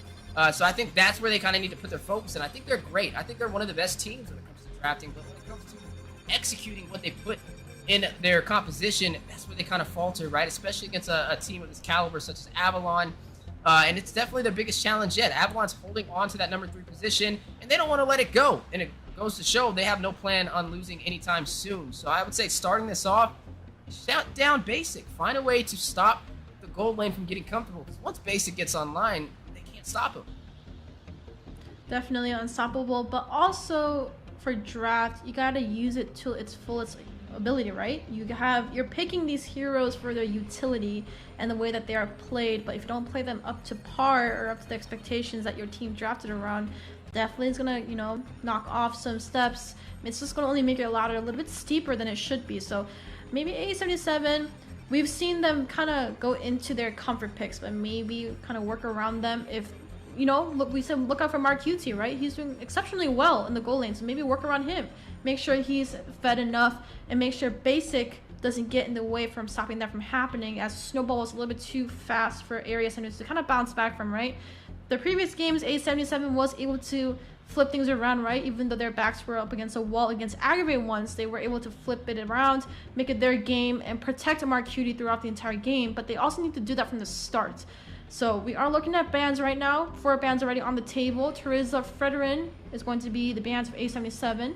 so I think that's where they kind of need to put their focus, and I think they're great. I think they're one of the best teams when it comes to drafting, but when it comes to executing what they put in their composition, that's where they kind of falter, right? Especially against a team of this caliber such as Avalon. And it's definitely their biggest challenge yet. Avalon's holding on to that number 3 position, and they don't want to let it go. And it goes to show they have no plan on losing anytime soon. So I would say starting this off, shut down Basic. Find a way to stop the gold lane from getting comfortable. Because once Basic gets online, they can't stop him. Definitely unstoppable, but for draft, you gotta use it to its fullest ability, right? You're picking these heroes for their utility and the way that they are played, but if you don't play them up to par or up to the expectations that your team drafted around, definitely is gonna, knock off some steps. It's just gonna only make your ladder a little bit steeper than it should be. So maybe A77 we've seen them kind of go into their comfort picks, but maybe kind of work around them if, you know, look, we said look out for Mark QT, right? He's doing exceptionally well in the goal lane, so maybe work around him. Make sure he's fed enough, and make sure Basic doesn't get in the way from stopping that from happening, as Snowball was a little bit too fast for Area 77 to kind of bounce back from, right? The previous games, A77 was able to flip things around, right? Even though their backs were up against a wall against Aggravate ones, they were able to flip it around, make it their game, and protect Mark Cutie throughout the entire game. But they also need to do that from the start. So we are looking at bans right now. 4 bans already on the table. Teresa Frederin is going to be the bans of A77.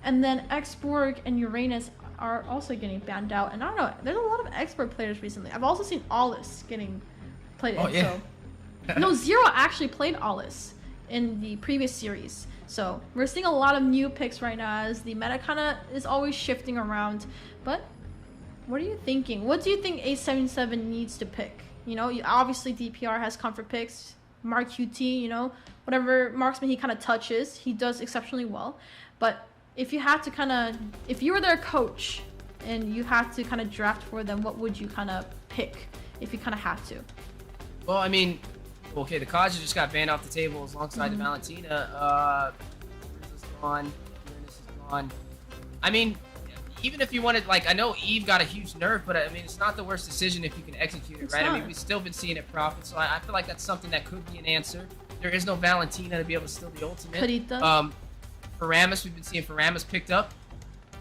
And then Xborg and Uranus are also getting banned out. And I don't know, there's a lot of Xborg players recently. I've also seen Alice getting played in. Yeah. So. No, Zero actually played Alice in the previous series. So we're seeing a lot of new picks right now as the meta kind of is always shifting around. But what are you thinking? What do you think A77 needs to pick? You know, obviously DPR has comfort picks. Mark QT, you know, whatever marksman he kind of touches, he does exceptionally well. But if you had to kind of, if you were their coach and you had to kind of draft for them, what would you kind of pick if you kind of had to? Well, I mean, okay, the Kaja just got banned off the table alongside the Valentina. Teresa's gone. Uranus is gone. I mean, even if you wanted, like, I know Eve got a huge nerf, but I mean, it's not the worst decision if you can execute it, right? I mean, we've still been seeing it profit, so I feel like that's something that could be an answer. There is no Valentina to be able to steal the ultimate. Carita. Faramis, we've been seeing Faramis picked up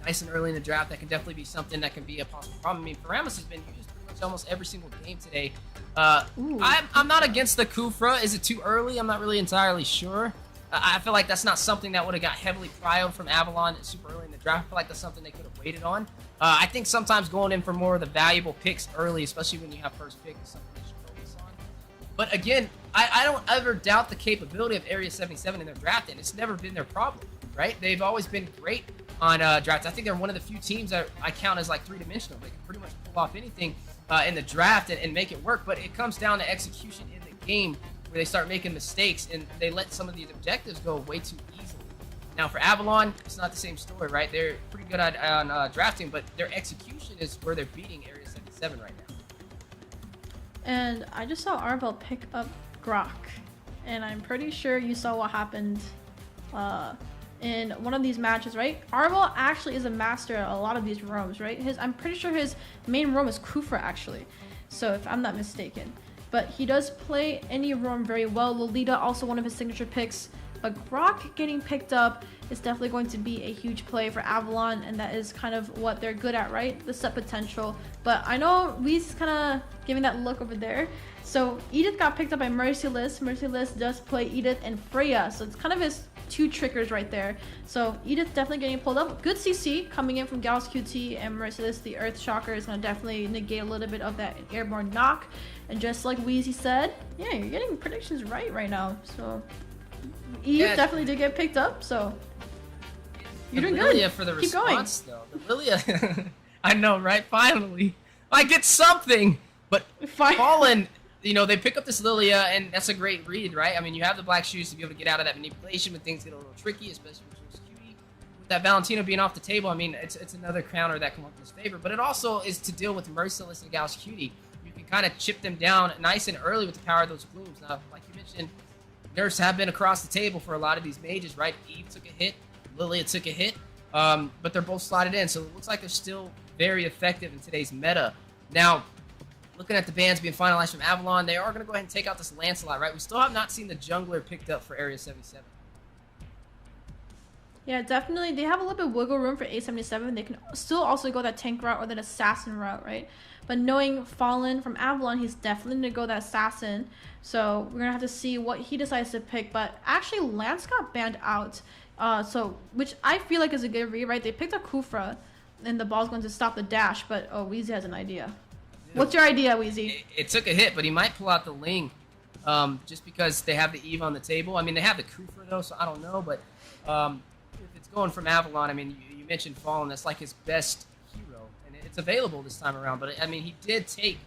nice and early in the draft. That can definitely be something that can be a possible problem. I mean, Faramis has been used pretty much almost every single game today. I'm not against the Kufra. Is it too early? I'm not really entirely sure. I feel like that's not something that would have got heavily prioed from Avalon super early in the draft. I feel like that's something they could have waited on. I think sometimes going in for more of the valuable picks early, especially when you have first pick, is something they should focus on. But again, I don't ever doubt the capability of Area 77 in their drafting. It's never been their problem, right? They've always been great on drafts. I think they're one of the few teams that I count as like three-dimensional. They can pretty much pull off anything in the draft and make it work. But it comes down to execution in the game, where they start making mistakes and they let some of these objectives go way too easily. Now for Avalon, it's not the same story, right? They're pretty good on drafting, but their execution is where they're beating Area 77 right now. And I just saw Arbel pick up Grok, and I'm pretty sure you saw what happened in one of these matches, right? Arbel actually is a master at a lot of these roams, right? I'm pretty sure his main roam is Kufra, actually, so if I'm not mistaken. But he does play any roam very well. Lolita, also one of his signature picks. But Grok getting picked up is definitely going to be a huge play for Avalon, and that is kind of what they're good at, right? The set potential. But I know Wee's kind of giving that look over there. So Edith got picked up by Merciless. Merciless does play Edith and Freya, so it's kind of his 2 triggers right there. So Edith definitely getting pulled up. Good CC coming in from Gauss QT, and Merciless, the Earth Shocker, is going to definitely negate a little bit of that airborne knock. And just like Wheezy said, yeah, you're getting predictions right now. So Eve definitely did get picked up, so you're doing good. For the response, though. The Lilia, I know, right? Finally, I get something. But Fallen, you know, they pick up this Lilia, and that's a great read, right? I mean, you have the black shoes to be able to get out of that manipulation when things get a little tricky, especially with Cutie. With that Valentino being off the table, I mean, it's another counter that can work in his favor. But it also is to deal with Merciless and Gauss Cutie. You can kind of chip them down nice and early with the power of those glooms. Now, like you mentioned, nerfs have been across the table for a lot of these mages, right? Eve took a hit, Lilia took a hit, but they're both slotted in, so it looks like they're still very effective in today's meta. Now, looking at the bans being finalized from Avalon, they are going to go ahead and take out this Lancelot, right? We still have not seen the jungler picked up for Area 77. Yeah, definitely. They have a little bit of wiggle room for A77. They can still also go that tank route or that assassin route, right? But knowing Fallen from Avalon, he's definitely going to go that assassin. So we're going to have to see what he decides to pick. But actually, Lance got banned out. Which I feel like is a good read, right? They picked up Kufra, and the ball's going to stop the dash. But, oh, Weezy has an idea. What's your idea, Weezy? It took a hit, but he might pull out the Ling just because they have the Eve on the table. I mean, they have the Kufra, though, so I don't know. But if it's going from Avalon, I mean, you mentioned Fallen. That's like his best hero, and it's available this time around. But, I mean, he did take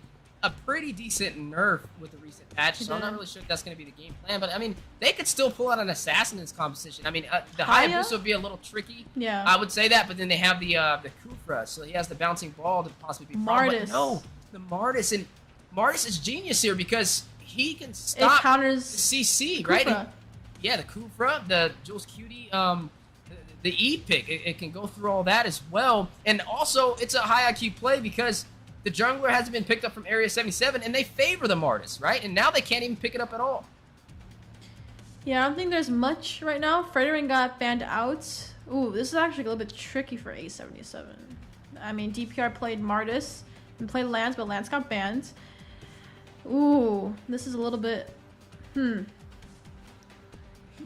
a pretty decent nerf with the recent patch, so I'm not really sure if that's going to be the game plan. But, I mean, they could still pull out an assassin in this composition. I mean, the Hayabusa would be a little tricky. Yeah. I would say that, but then they have the Kufra, so he has the bouncing ball to possibly be Martis. No, the Martis, and Martis is genius here because he can stop it counters the CC, Kufra. right? And, yeah, the Kufra, the Jules Cutie, the E pick. It can go through all that as well. And also, it's a high IQ play because the jungler hasn't been picked up from Area 77, and they favor the Martis, right? And now they can't even pick it up at all. Yeah, I don't think there's much right now. Frederick got banned out. Ooh, this is actually a little bit tricky for A77. I mean, DPR played Martis and played Lance, but Lance got banned. Ooh, this is a little bit...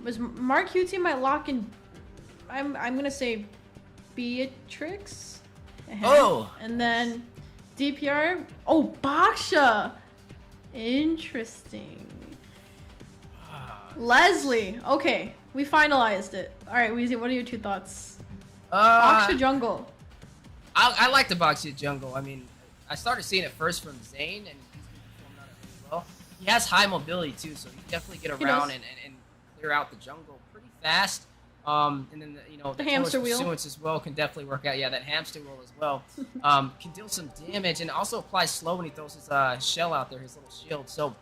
Was Mark QT might lock in... I'm gonna say Beatrix. Oh! And then DPR... Oh, Baksha! Interesting. Leslie. Okay, we finalized it. All right, Weezy, what are your two thoughts? Baksha jungle. I like the Baksha jungle. I mean, I started seeing it first from Zane, and he's been performing on it really well. He has high mobility too, so he can definitely get around and clear out the jungle pretty fast. And then the hamster wheel pursuance as well can definitely work out. Yeah, that hamster wheel as well can deal some damage and also applies slow when he throws his shell out there, his little shield. So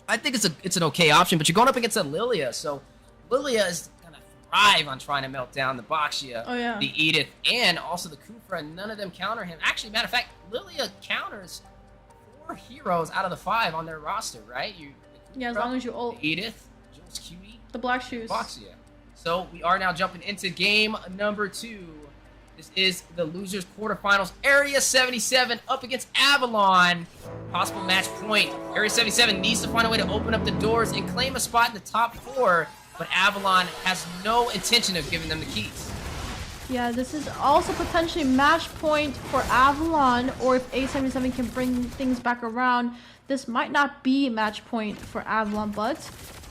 I think it's an okay option. But you're going up against a Lilia, so Lilia is gonna thrive on trying to melt down the Baksha, the Edith, and also the Kufra. And none of them counter him. Actually, matter of fact, Lilia counters 4 heroes out of the 5 on their roster, right? Kufra, as long as you ult. The Edith, Jules Cutie, the Black Shoes. Baksha. So we are now jumping into game number 2. This is the losers quarterfinals. Area 77 up against Avalon. Possible match point. Area 77 needs to find a way to open up the doors and claim a spot in the top 4, but Avalon has no intention of giving them the keys. Yeah, this is also potentially match point for Avalon, or if A77 can bring things back around, this might not be match point for Avalon, but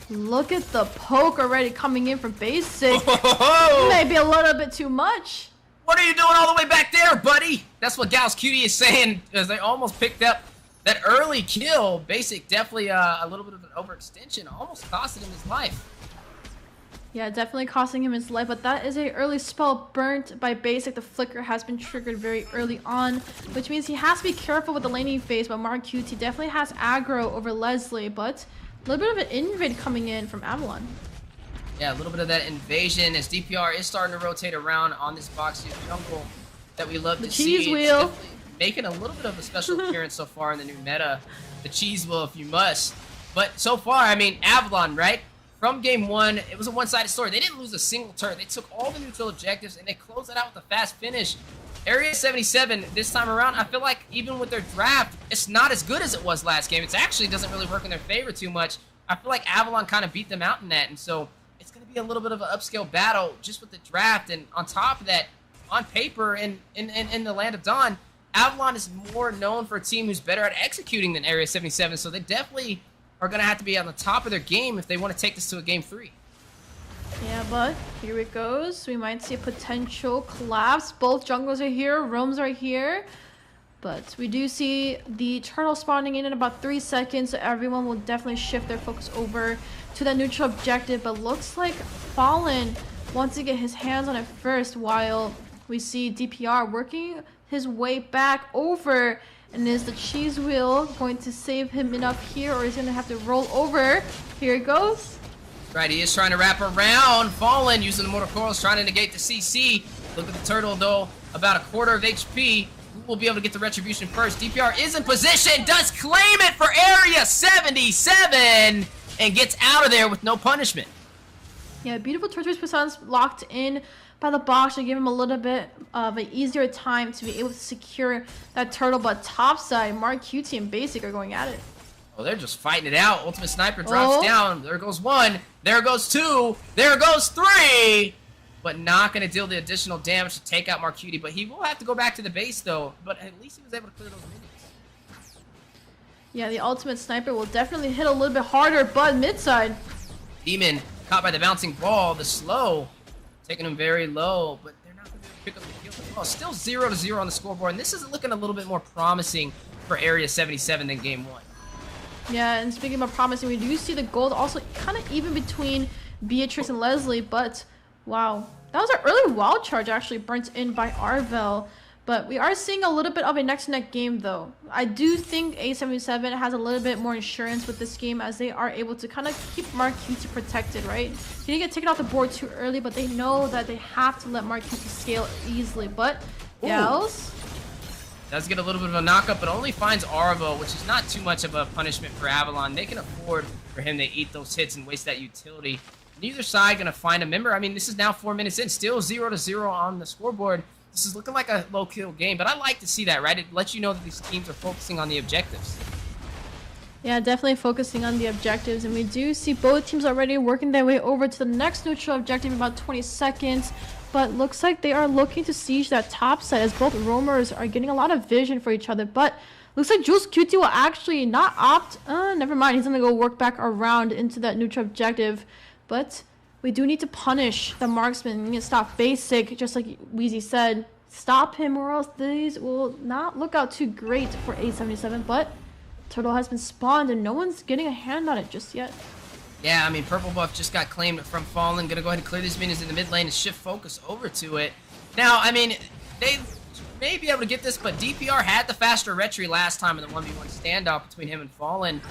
look at the poke already coming in from Basic. Maybe a little bit too much. What are you doing all the way back there, buddy? That's what Gals Cutie is saying, as they almost picked up that early kill. Basic definitely a little bit of an overextension, almost costing him his life. Yeah, definitely costing him his life, but that is a early spell burnt by Basic. The flicker has been triggered very early on, which means he has to be careful with the laning phase, but Mark QT definitely has aggro over Leslie, but a little bit of an invade coming in from Avalon. Yeah, a little bit of that invasion as DPR is starting to rotate around on this Baksha jungle that we love to see. The cheese wheel. Making a little bit of a special appearance so far in the new meta. The cheese wheel, if you must. But so far, I mean, Avalon, right? From game 1, it was a one-sided story. They didn't lose a single turn. They took all the neutral objectives and they closed it out with a fast finish. Area 77 this time around, I feel like even with their draft, it's not as good as it was last game. It actually doesn't really work in their favor too much. I feel like Avalon kind of beat them out in that, and so it's going to be a little bit of an upscale battle just with the draft. And on top of that, on paper and in the Land of Dawn, Avalon is more known for a team who's better at executing than Area 77, so they definitely are going to have to be on the top of their game if they want to take this to a game 3. Yeah, but here it goes. We might see a potential collapse. Both jungles are here, roams are here. But we do see the turtle spawning in about 3 seconds, so everyone will definitely shift their focus over to that neutral objective. But looks like Fallen wants to get his hands on it first, while we see DPR working his way back over. And is the cheese wheel going to save him enough here, or is he going to have to roll over? Here it goes. Right, he is trying to wrap around. Fallen using the Mortal Coils, trying to negate the CC. Look at the turtle, though, about a quarter of HP. Who will be able to get the retribution first? DPR is in position, does claim it for Area 77, and gets out of there with no punishment. Yeah, beautiful Tortoise Puissance locked in by the box to give him a little bit of an easier time to be able to secure that turtle. But topside, Mark QT and Basic are going at it. Oh, they're just fighting it out. Ultimate Sniper drops down. There goes 1. There goes 2. There goes 3. But not going to deal the additional damage to take out Mark QT. But he will have to go back to the base, though. But at least he was able to clear those minions. Yeah, the Ultimate Sniper will definitely hit a little bit harder, but mid-side. Demon caught by the bouncing ball. The slow taking him very low, but they're not going to be able to pick up the kill as well. Still 0-0 on the scoreboard, and this is looking a little bit more promising for Area 77 than Game 1. Yeah, and speaking of promising, we do see the gold also kind of even between Beatrix and Leslie, but wow. That was an early wild charge actually burnt in by AVL, But we are seeing a little bit of a neck-to-neck game, though. I do think A77 has a little bit more insurance with this game, as they are able to kind of keep Mark Cutie protected, right? He didn't get taken off the board too early, but they know that they have to let Mark Cutie scale easily. But Gals does get a little bit of a knockup, but only finds Arvo, which is not too much of a punishment for Avalon. They can afford for him to eat those hits and waste that utility. Neither side going to find a member. I mean, this is now 4 minutes in, still 0-0 on the scoreboard. This is looking like a low-kill game, but I like to see that, right? It lets you know that these teams are focusing on the objectives. Yeah, definitely focusing on the objectives, and we do see both teams already working their way over to the next neutral objective in about 20 seconds. But looks like they are looking to siege that top side, as both roamers are getting a lot of vision for each other. But looks like Jules Cutie will actually not opt. Never mind. He's going to go work back around into that neutral objective. But we do need to punish the marksman. We need to stop Basic, just like Wheezy said. Stop him, or else these will not look out too great for A77. But Turtle has been spawned, and no one's getting a hand on it just yet. Yeah, I mean, Purple Buff just got claimed from Fallen. Gonna go ahead and clear these minions in the mid lane and shift focus over to it. Now, I mean, they may be able to get this, but DPR had the faster retry last time in the 1v1 standoff between him and Fallen.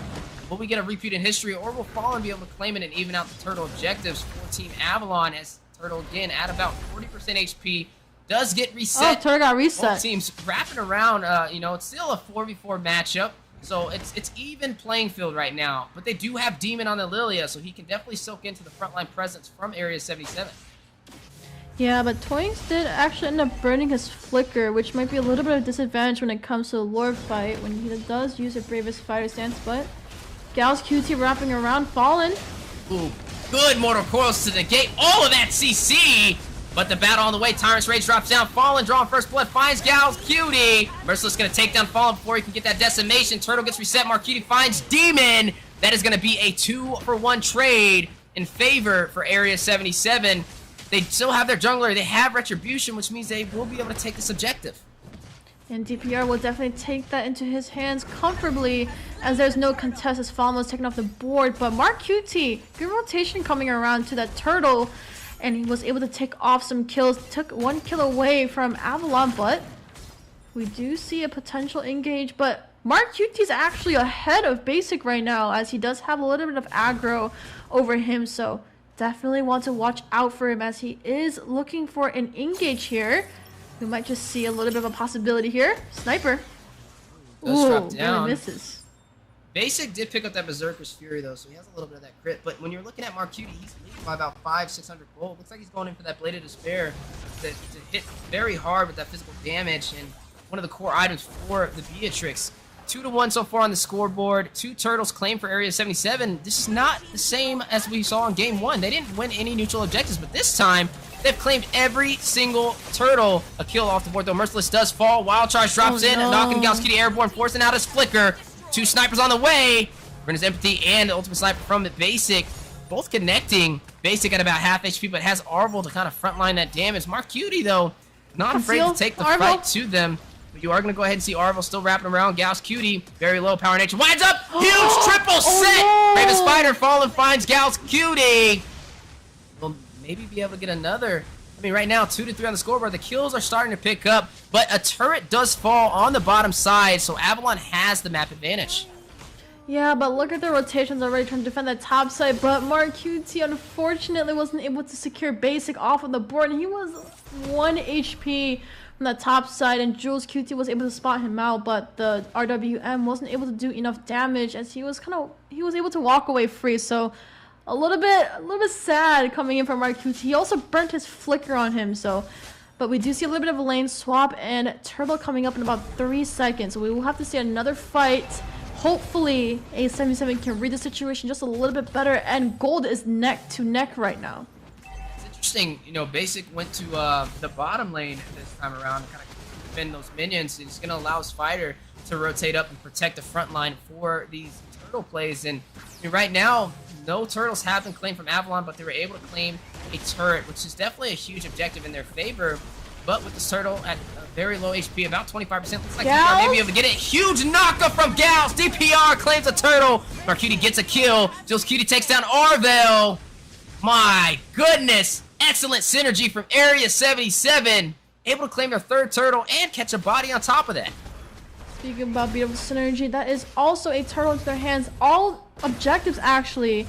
Will we get a repeat in history, or will Fallen be able to claim it and even out the Turtle objectives for Team Avalon, as Turtle, again, at about 40% HP, does get reset. Oh, Turtle got reset. Both teams wrapping around, you know, it's still a 4v4 matchup. So it's even playing field right now, but they do have Demon on the Lilia, so he can definitely soak into the frontline presence from Area 77. Yeah, but Toynx did actually end up burning his flicker, which might be a little bit of a disadvantage when it comes to the Lord fight, when he does use a Bravest Fighter stance, but Gal's QT wrapping around, Fallen. Ooh, good mortal coils to negate all of that CC! But the battle on the way, Tyrant's Rage drops down, Fallen drawing first blood, finds Gal's Cutie. Merciless gonna take down Fallen before he can get that decimation. Turtle gets reset, Mark Cutie finds Demon. That is gonna be a 2-for-1 trade in favor for Area 77. They still have their jungler, they have Retribution, which means they will be able to take this objective. And DPR will definitely take that into his hands comfortably, as there's no contest as Fallen was taken off the board. But Mark Cutie, good rotation coming around to that Turtle, and he was able to take off some kills, took 1 kill away from Avalon, but we do see a potential engage. But Mark Cutie's actually ahead of Basic right now, as he does have a little bit of aggro over him, so definitely want to watch out for him, as he is looking for an engage here. We might just see a little bit of a possibility here. Sniper. Does drop down. Really misses. Basic did pick up that Berserker's Fury, though, so he has a little bit of that crit. But when you're looking at Mark Cutie, he's leading by about 500-600 gold. Looks like he's going in for that Blade of Despair to hit very hard with that physical damage, and one of the core items for the Beatrix. 2-1 so far on the scoreboard. 2 turtles claimed for Area 77. This is not the same as we saw in Game 1. They didn't win any neutral objectives, but this time, they've claimed every single turtle. A kill off the board, though. Merciless does fall. Wild Charge drops in, knocking Gal's Cutie airborne, forcing out his flicker. 2 snipers on the way. Brenda's Empathy and the ultimate sniper from the Basic, both connecting. Basic at about half HP, but has Arvel to kind of frontline that damage. Mark Cutie, though, not afraid to take the fight to them. But you are going to go ahead and see Arvel still wrapping around. Gal's Cutie, very low power nature. Winds up! Huge triple set! No. Raven Spider Fallen finds Gal's Cutie. We'll maybe be able to get another. I mean, right now, 2-3 on the scoreboard. The kills are starting to pick up, but a turret does fall on the bottom side, so Avalon has the map advantage. Yeah, but look at the rotations already trying to defend that top side, but Mark QT unfortunately wasn't able to secure Basic off of the board, and he was 1 HP from the top side, and Jules QT was able to spot him out, but the RWM wasn't able to do enough damage, as he was able to walk away free, so a little bit sad coming in from Mark QT. He also burnt his flicker on him, so, but we do see a little bit of a lane swap, and Turtle coming up in about 3 seconds, so we will have to see another fight. Hopefully, A77 can read the situation just a little bit better, and Gold is neck to neck right now. It's interesting, you know, Basic went to the bottom lane this time around to kind of defend those minions. It's going to allow his fighter to rotate up and protect the front line for these turtle plays. And I mean, right now, no turtles have been claimed from Avalon, but they were able to claim a turret, which is definitely a huge objective in their favor. But with this turtle at a very low HP, about 25%, looks like DPR may be able to get it. Huge knockup from Gals. DPR claims a turtle. Mark Cutie gets a kill. Jules Cutie takes down Arvel. My goodness. Excellent synergy from Area 77. able to claim their third turtle and catch a body on top of that. Speaking about beautiful synergy, that is also a turtle into their hands. All objectives actually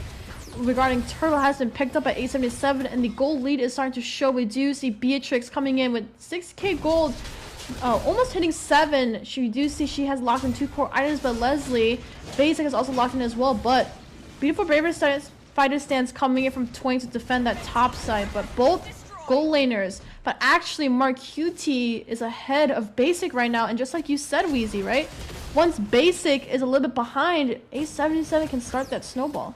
regarding turtle has been picked up by A77, and the gold lead is starting to show. We do see Beatrix coming in with 6k gold, almost hitting 7. We do see she has locked in 2 core items, but Leslie Basic is also locked in as well. But beautiful Braver fighter stands coming in from 20 to defend that top side, but both gold laners. But actually, Mark QT is ahead of Basic right now, and just like you said, Wheezy, right? Once Basic is a little bit behind, A77 can start that snowball.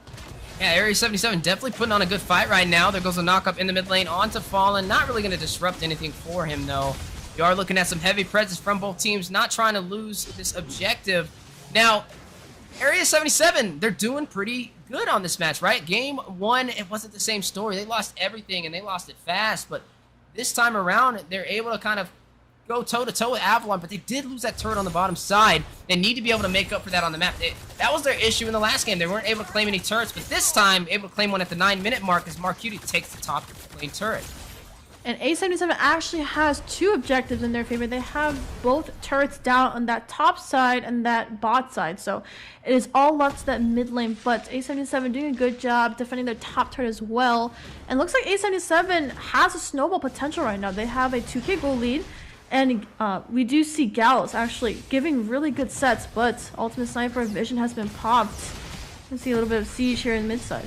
Yeah, A77 definitely putting on a good fight right now. There goes a knock-up in the mid lane onto Fallen. Not really going to disrupt anything for him, though. You are looking at some heavy presence from both teams, not trying to lose this objective. Now, A77, they're doing pretty good on this match, right? Game 1, it wasn't the same story. They lost everything, and they lost it fast, but this time around, they're able to kind of go toe-to-toe with Avalon, but they did lose that turret on the bottom side. They need to be able to make up for that on the map. That was their issue in the last game. They weren't able to claim any turrets, but this time, able to claim one at the 9-minute mark as Mark Cutie takes the top lane turret. And A77 actually has 2 objectives in their favor. They have both turrets down on that top side and that bot side. So it is all up to that mid lane. But A77 doing a good job defending their top turret as well. And looks like A77 has a snowball potential right now. They have a 2k gold lead. And we do see Gallus actually giving really good sets. But Ultimate Sniper Vision has been popped. You can see a little bit of siege here in mid side.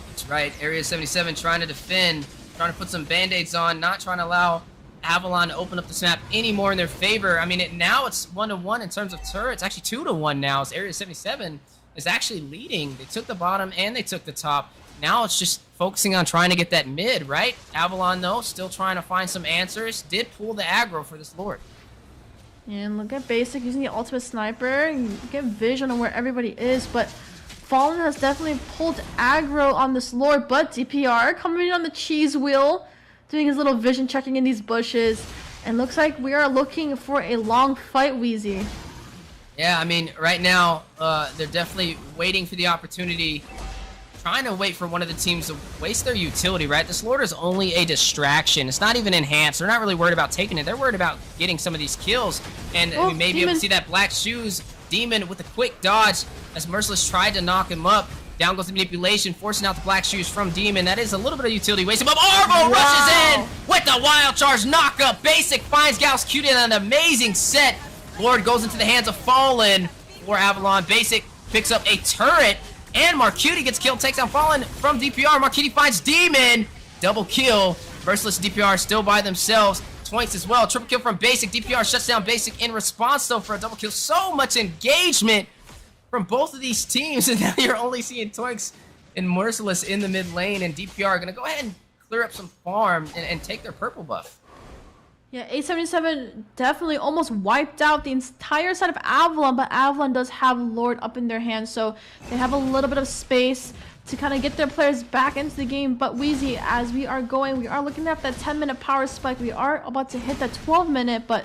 That's right. Area 77 trying to defend. Trying to put some band-aids on, not trying to allow Avalon to open up this map any more in their favor. I mean, now it's 1-1 in terms of turrets. Actually, 2-1 now. As Area 77 is actually leading. They took the bottom and they took the top. Now it's just focusing on trying to get that mid, right? Avalon, though, still trying to find some answers. Did pull the aggro for this Lord. And look at Basic using the Ultimate Sniper. And get vision on where everybody is, but Fallen has definitely pulled aggro on this Lord, but DPR coming in on the cheese wheel, doing his little vision checking in these bushes, and looks like we are looking for a long fight, Wheezy. Yeah, I mean, right now, they're definitely waiting for the opportunity, trying to wait for one of the teams to waste their utility, right? This Lord is only a distraction. It's not even enhanced. They're not really worried about taking it. They're worried about getting some of these kills, and we may be able to see that Black Shoes Demon with a quick dodge as Merciless tried to knock him up. Down goes the manipulation, forcing out the Black Shoes from Demon. That is a little bit of utility wasted, but Arvo rushes in with the wild charge knock up. Basic finds Gauss Cute in an amazing set. Lord goes into the hands of Fallen for Avalon. Basic picks up a turret, and Marcuti gets killed, takes down Fallen from DPR. Marcuti finds Demon. Double kill. Merciless and DPR still by themselves. Points as well. Triple kill from Basic. DPR shuts down Basic in response, though, for a double kill. So much engagement from both of these teams, and now you're only seeing Toinks and Merciless in the mid lane, and DPR are going to go ahead and clear up some farm and take their purple buff. Yeah, A77 definitely almost wiped out the entire side of Avalon, but Avalon does have Lord up in their hands, so they have a little bit of space to kind of get their players back into the game. But Wheezy, as we are looking at that 10-minute power spike. We are about to hit that 12-minute, but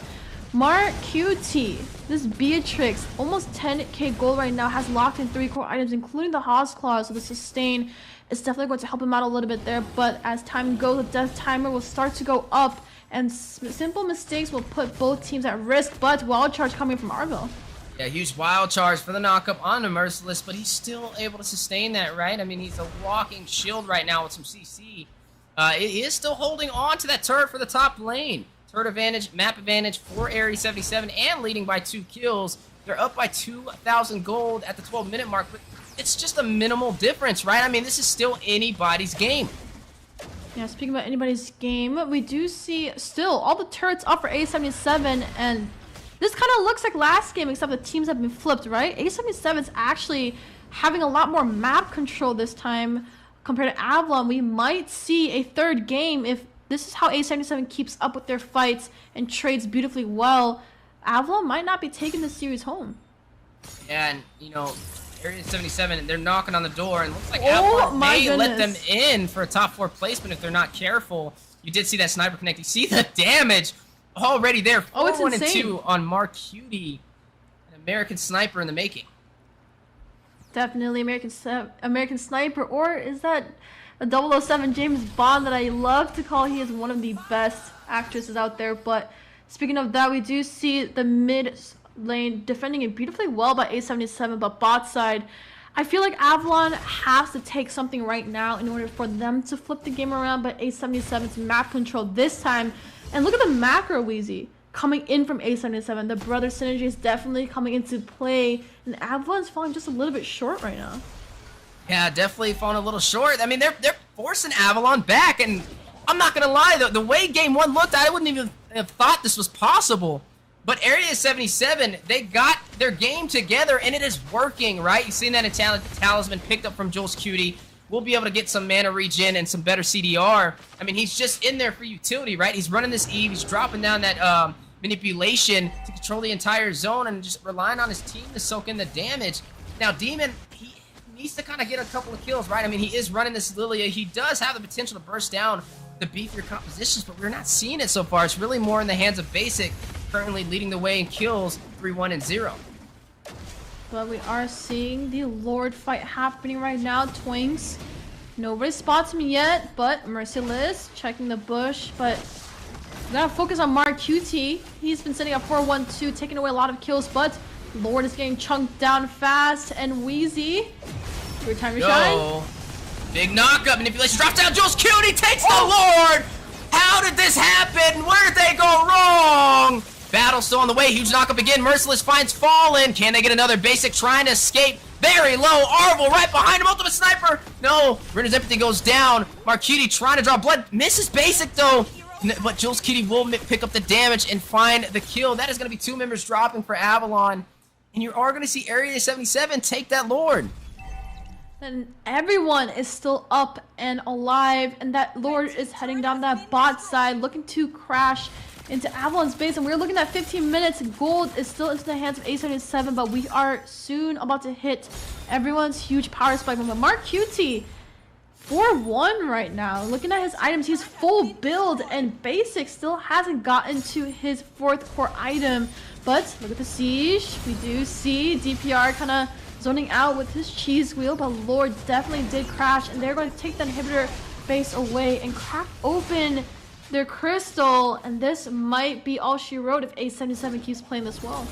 Mark QT, this Beatrix, almost 10k gold right now, has locked in 3 core items, including the Haas Claw, so the sustain is definitely going to help him out a little bit there. But as time goes, the death timer will start to go up, and simple mistakes will put both teams at risk. But wild charge coming from Arville. Yeah, huge wild charge for the knockup on the Merciless, but he's still able to sustain that, right? I mean, he's a walking shield right now with some CC. He is still holding on to that turret for the top lane. Turret advantage, map advantage for Area 77, and leading by 2 kills. They're up by 2,000 gold at the 12-minute mark, but it's just a minimal difference, right? I mean, this is still anybody's game. Yeah, speaking about anybody's game, we do see still all the turrets up for A77, and this kind of looks like last game, except the teams have been flipped, right? A77 is actually having a lot more map control this time compared to Avalon. We might see a third game if this is how A77 keeps up with their fights and trades beautifully well. Avalon might not be taking this series home. Yeah, and, you know, Area 77, they're knocking on the door, and looks like Avalon may let them in for a top 4 placement if they're not careful. You did see that sniper connect. You see the damage already there. 4-1-2 on Mark Cutie, an American sniper in the making. Definitely American sniper, or is that a 007 James Bond that I love to call. He is one of the best actresses out there. But speaking of that, we do see the mid lane defending it beautifully well by A77, but bot side, I feel like Avalon has to take something right now in order for them to flip the game around. But A77's map control this time, and look at the macro Wheezy coming in from A77. The brother synergy is definitely coming into play, and Avalon's falling just a little bit short right now. Yeah, definitely falling a little short. I mean, they're forcing Avalon back, and I'm not gonna lie, the way Game 1 looked, I wouldn't even have thought this was possible. But Area 77, they got their game together, and it is working, right? You've seen that in Talisman picked up from Jules Cutie. We'll be able to get some mana regen and some better CDR. I mean, he's just in there for utility, right? He's running this Eve. He's dropping down that manipulation to control the entire zone and just relying on his team to soak in the damage. Now, Demon, he needs to kind of get a couple of kills, right? I mean, he is running this Lilia. He does have the potential to burst down the beefier compositions, but we're not seeing it so far. It's really more in the hands of Basic, currently leading the way in kills, 3-1 and 0. But we are seeing the Lord fight happening right now. Twinks, nobody spots him yet, but Merciless checking the bush, but we gotta focus on Mark QT. He's been sitting at 4-1-2, taking away a lot of kills, but Lord is getting chunked down fast, and Wheezy, your time to shine. Big knockup, manipulation, drops down, Jules Cutie takes the Lord! How did this happen? Where did they go wrong? Battle still on the way, huge knockup again, Merciless finds Fallen. Can they get another Basic trying to escape? Very low, Arvel right behind him, ultimate sniper! No, Rinner's Empathy goes down. Mark Cutie trying to draw blood, misses Basic though. But Jules Cutie will pick up the damage and find the kill. That is going to be 2 members dropping for Avalon. And you are going to see Area 77 take that Lord. And everyone is still up and alive, and that Lord is heading down that bot side, looking to crash into Avalon's base. And we're looking at 15 minutes. Gold is still into the hands of A77, but we are soon about to hit everyone's huge power spike moment. Mark QT, 4-1 right now. Looking at his items, he's full build, and Basic still hasn't gotten to his 4th core item. But look at the siege. We do see DPR kind of zoning out with his cheese wheel, but Lord definitely did crash, and they're going to take the inhibitor base away and crack open their crystal, and this might be all she wrote if A77 keeps playing this well.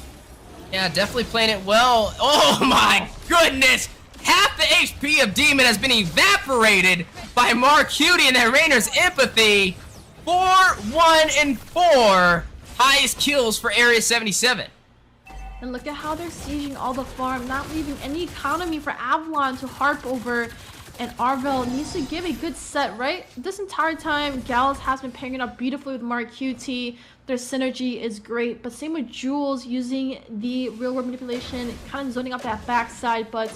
Yeah, definitely playing it well. Oh my goodness! Half the HP of Demon has been evaporated by Mark Cutie and that Rainer's Empathy. 4-1 and 4 highest kills for Area 77. And look at how they're sieging all the farm, not leaving any economy for Avalon to harp over. And Arvel needs to give a good set, right? This entire time, Gals has been pairing up beautifully with Mark QT. Their synergy is great, but same with Jules using the real-world manipulation, kind of zoning up that backside. But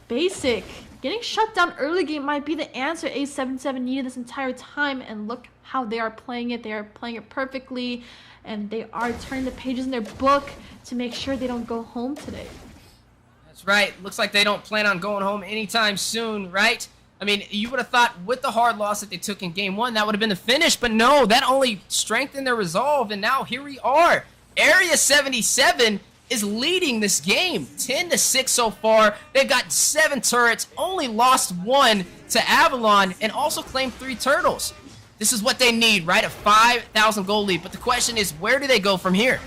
Basic, getting shut down early game might be the answer A77 needed this entire time. And look how they are playing it. They are playing it perfectly, and they are turning the pages in their book to make sure they don't go home today. That's right. Looks like they don't plan on going home anytime soon, right? I mean, you would have thought with the hard loss that they took in Game 1, that would have been the finish, but no, that only strengthened their resolve, and now here we are. Area 77 is leading this game, 10-6 so far. They've got 7 turrets, only lost 1 to Avalon, and also claimed 3 turtles. This is what they need, right? A 5,000 gold lead, but the question is, where do they go from here?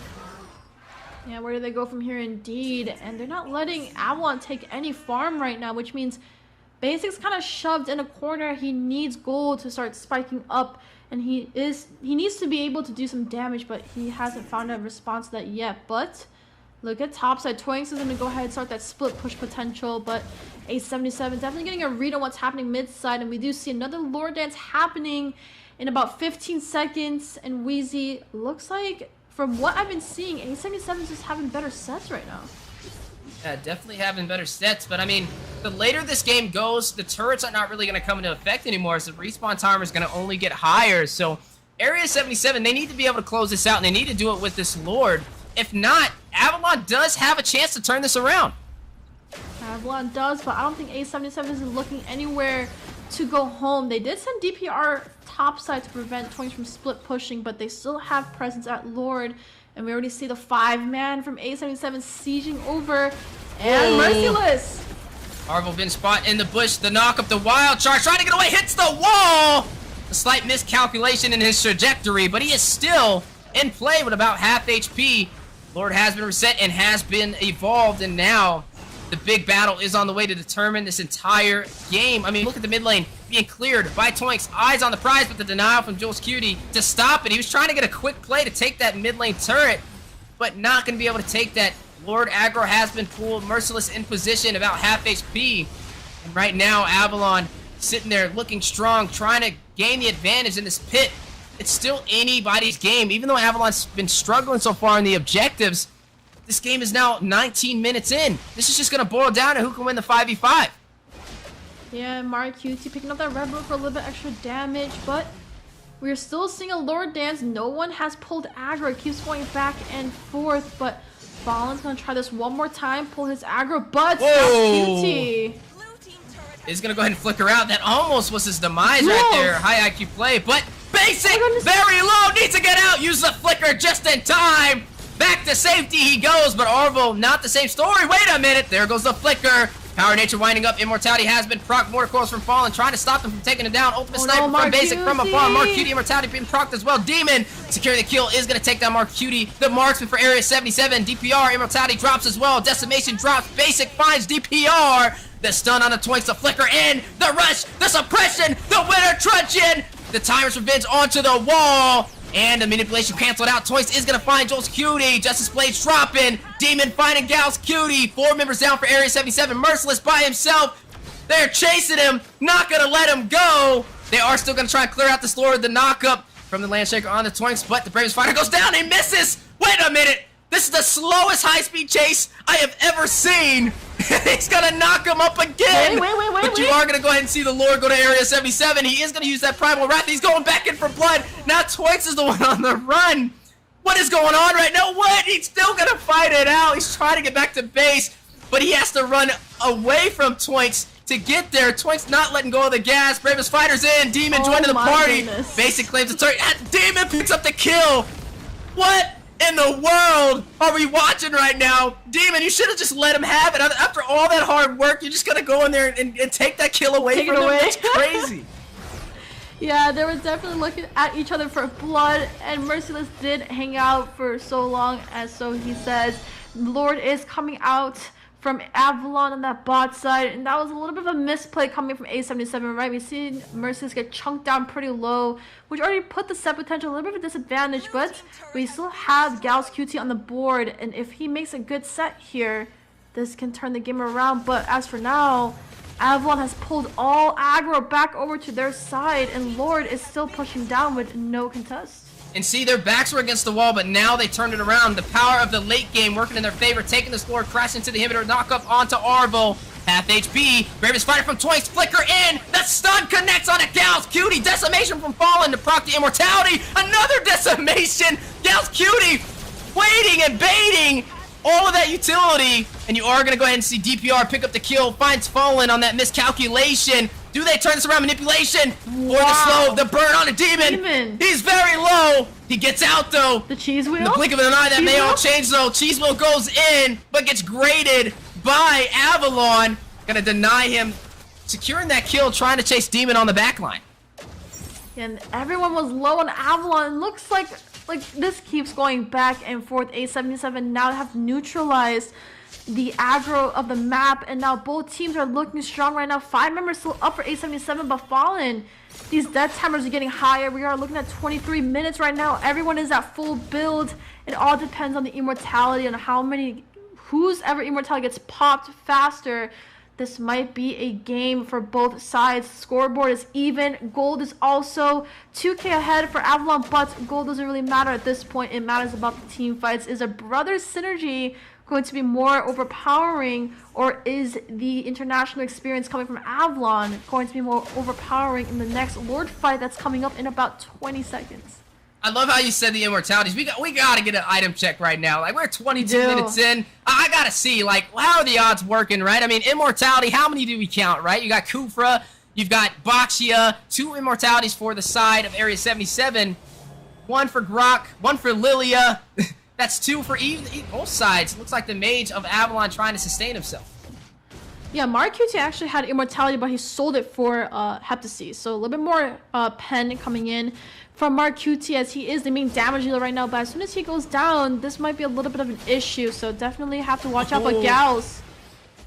Yeah, where do they go from here indeed? And they're not letting Avalon take any farm right now, which means Basic's kind of shoved in a corner. He needs gold to start spiking up, and he needs to be able to do some damage, but he hasn't found a response to that yet. But look at topside. Twinks is going to go ahead and start that split push potential, but A77 definitely getting a read on what's happening mid side, and we do see another lore dance happening in about 15 seconds, and Wheezy looks like, from what I've been seeing, A77 is just having better sets right now. Yeah, definitely having better sets, but I mean, the later this game goes, the turrets are not really going to come into effect anymore, as the respawn timer is going to only get higher. So Area 77, they need to be able to close this out, and they need to do it with this Lord. If not, Avalon does have a chance to turn this around. Avalon does, but I don't think A77 is looking anywhere to go home. They did send DPR topside to prevent Twinks from split pushing, but they still have presence at Lord, and we already see the 5-man from A77 sieging over, and Merciless Arvel been spot in the bush. The knock up the wild charge. Trying to get away. Hits the wall. A slight miscalculation in his trajectory, but he is still in play with about half HP. Lord has been reset and has been evolved, and now the big battle is on the way to determine this entire game. I mean, look at the mid lane being cleared by Toinks. Eyes on the prize, but the denial from Jules Cutie to stop it. He was trying to get a quick play to take that mid lane turret, but not going to be able to take that. Lord aggro has been pulled. Merciless in position, about half HP. And right now, Avalon sitting there looking strong, trying to gain the advantage in this pit. It's still anybody's game. Even though Avalon's been struggling so far in the objectives, this game is now 19 minutes in. This is just going to boil down to who can win the 5v5. Yeah, Mario QT picking up that red bull for a little bit extra damage, but we're still seeing a Lord dance. No one has pulled aggro. It keeps going back and forth, but Fallen's going to try this one more time, pull his aggro, but QT is going to go ahead and flicker out. That almost was his demise right there. High IQ play, but basic, very low, needs to get out. Use the flicker just in time. Back to safety he goes, but Arvo, not the same story. Wait a minute, there goes the flicker. Power Nature winding up. Immortality has been proc. Mortar Coils from Fallen, trying to stop him from taking him down. Ultimate Sniper from Basic from afar. Mark Cutie, Immortality being procced as well. Demon securing the kill is going to take down Mark Cutie. The marksman for Area 77. DPR, Immortality drops as well. Decimation drops. Basic finds DPR. The stun on the Twinks, the flicker in. The rush, the suppression, the winner truncheon. The Timer's Revenge onto the wall. And the manipulation canceled out. Toys is going to find Jules Cutie. Justice Blades dropping. Demon finding Gals Cutie. 4 members down for Area 77. Merciless by himself. They're chasing him. Not going to let him go. They are still going to try and clear out this Lord. The knockup from the Landshaker on the Twinks. But the Bravest Fighter goes down. He misses. Wait a minute. This is the slowest high-speed chase I have ever seen. He's going to knock him up again. But you are going to go ahead and see the Lord go to Area 77. He is going to use that Primal Wrath. He's going back in for blood. Now Twinks is the one on the run. What is going on right now? What? He's still going to fight it out. He's trying to get back to base, but he has to run away from Twinks to get there. Twinks not letting go of the gas. Bravest Fighter's in. Demon joining the party. Goodness. Basic claims the turret. Demon picks up the kill. What in the world are we watching right now? Demon, you should have just let him have it. After all that hard work, you're just going to go in there and take that kill away from him? That's crazy. Yeah, they were definitely looking at each other for blood, and Merciless did hang out for so long, as so he says. Lord is coming out from Avalon on that bot side, and that was a little bit of a misplay coming from A77, right? We see Merciless get chunked down pretty low, which already put the set potential a little bit of a disadvantage, but we still have Gals QT on the board, and if he makes a good set here, this can turn the game around. But as for now, Avalon has pulled all aggro back over to their side, and Lord is still pushing down with no contest. And see, their backs were against the wall, but now they turned it around. The power of the late game working in their favor, taking this Lord, crashing into the inhibitor, knock up onto Arvo. Half HP, Bravest Fighter from Twinks, flicker in, that stun connects on a Gals Cutie, decimation from Fallen to proc the Immortality, another decimation, Gals Cutie waiting and baiting all of that utility, and you are going to go ahead and see DPR pick up the kill, finds Fallen on that miscalculation. Do they turn this around? Manipulation for the slow, the burn on a demon. He's very low. He gets out though. The cheese wheel? In the blink of an eye, that may all change though. Cheese wheel goes in, but gets graded by Avalon. Gonna deny him securing that kill, trying to chase Demon on the back line. And everyone was low on Avalon. Looks like this keeps going back and forth. A77 now have neutralized the aggro of the map, and now both teams are looking strong right now. 5 members still up for A77, but Fallen. These death timers are getting higher. We are looking at 23 minutes right now. Everyone is at full build. It all depends on the immortality and whose ever immortality gets popped faster. This might be a game for both sides. Scoreboard is even. Gold is also 2K ahead for Avalon, but gold doesn't really matter at this point. It matters about the team fights. Is a brothers synergy going to be more overpowering, or is the international experience coming from Avalon going to be more overpowering in the next Lord fight that's coming up in about 20 seconds? I love how you said the immortalities. We gotta get an item check right now. Like, we're 22 minutes in. I gotta see, like, how are the odds working, right? I mean, immortality, how many do we count, right? You got Kufra, you've got Boxia, 2 immortalities for the side of Area 77, 1 for Grok, 1 for Lilia. That's 2 for both sides. Looks like the mage of Avalon trying to sustain himself. Yeah, Marcuti actually had Immortality, but he sold it for Heptacy. So a little bit more pen coming in from Marcuti, as he is the main damage dealer right now. But as soon as he goes down, this might be a little bit of an issue. So definitely have to watch out for Gals.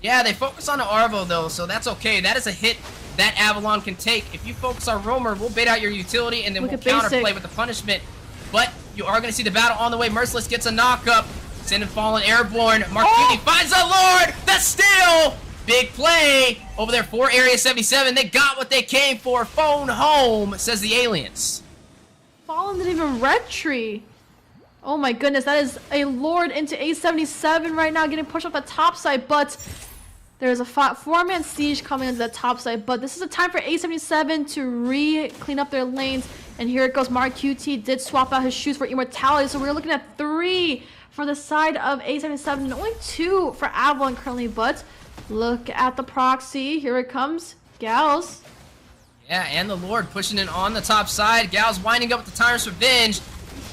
Yeah, they focus on the Arvo though, so that's okay. That is a hit that Avalon can take. If you focus on Roamer, we'll bait out your utility and then we'll counterplay with the punishment. But you are going to see the battle on the way. Merciless gets a knock-up. Send and Fallen Airborne. Marcuti finds the Lord! The steal! Big play over there for Area 77. They got what they came for. Phone home, says the aliens. Fallen didn't even red tree. Oh my goodness, that is a Lord into A77 right now, getting pushed off the top side, but there's a 4-man siege coming into the top side, but this is a time for A77 to clean up their lanes, and here it goes. Marcuti did swap out his shoes for Immortality, so we're looking at 3 for the side of A77 and only 2 for Avalon currently, but look at the proxy. Here it comes. Gals. Yeah, and the Lord pushing in on the top side. Gals winding up with the Tyrant's Revenge.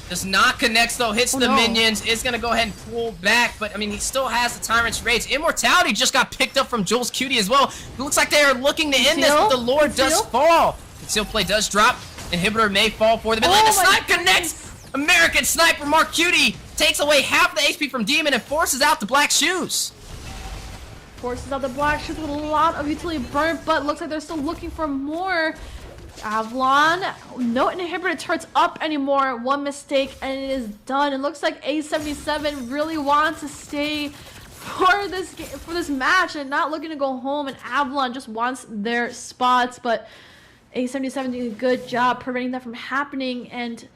Does not connect though, hits the minions, is going to go ahead and pull back, but I mean, he still has the Tyrant's Rage. Immortality just got picked up from Jules Cutie as well. It looks like they are looking to end this, but the Lord does fall. Conceal play does drop. Inhibitor may fall for them. And the snipe connects! American Sniper Mark Cutie takes away half the HP from Demon and forces out the Black Shoes. Forces out the Black Shoes with a lot of utility burnt, but looks like they're still looking for more. Avalon, no inhibitor turrets up anymore. One mistake and it is done. It looks like A77 really wants to stay for this match and not looking to go home, and Avalon just wants their spots, but A77 doing a good job preventing that from happening. And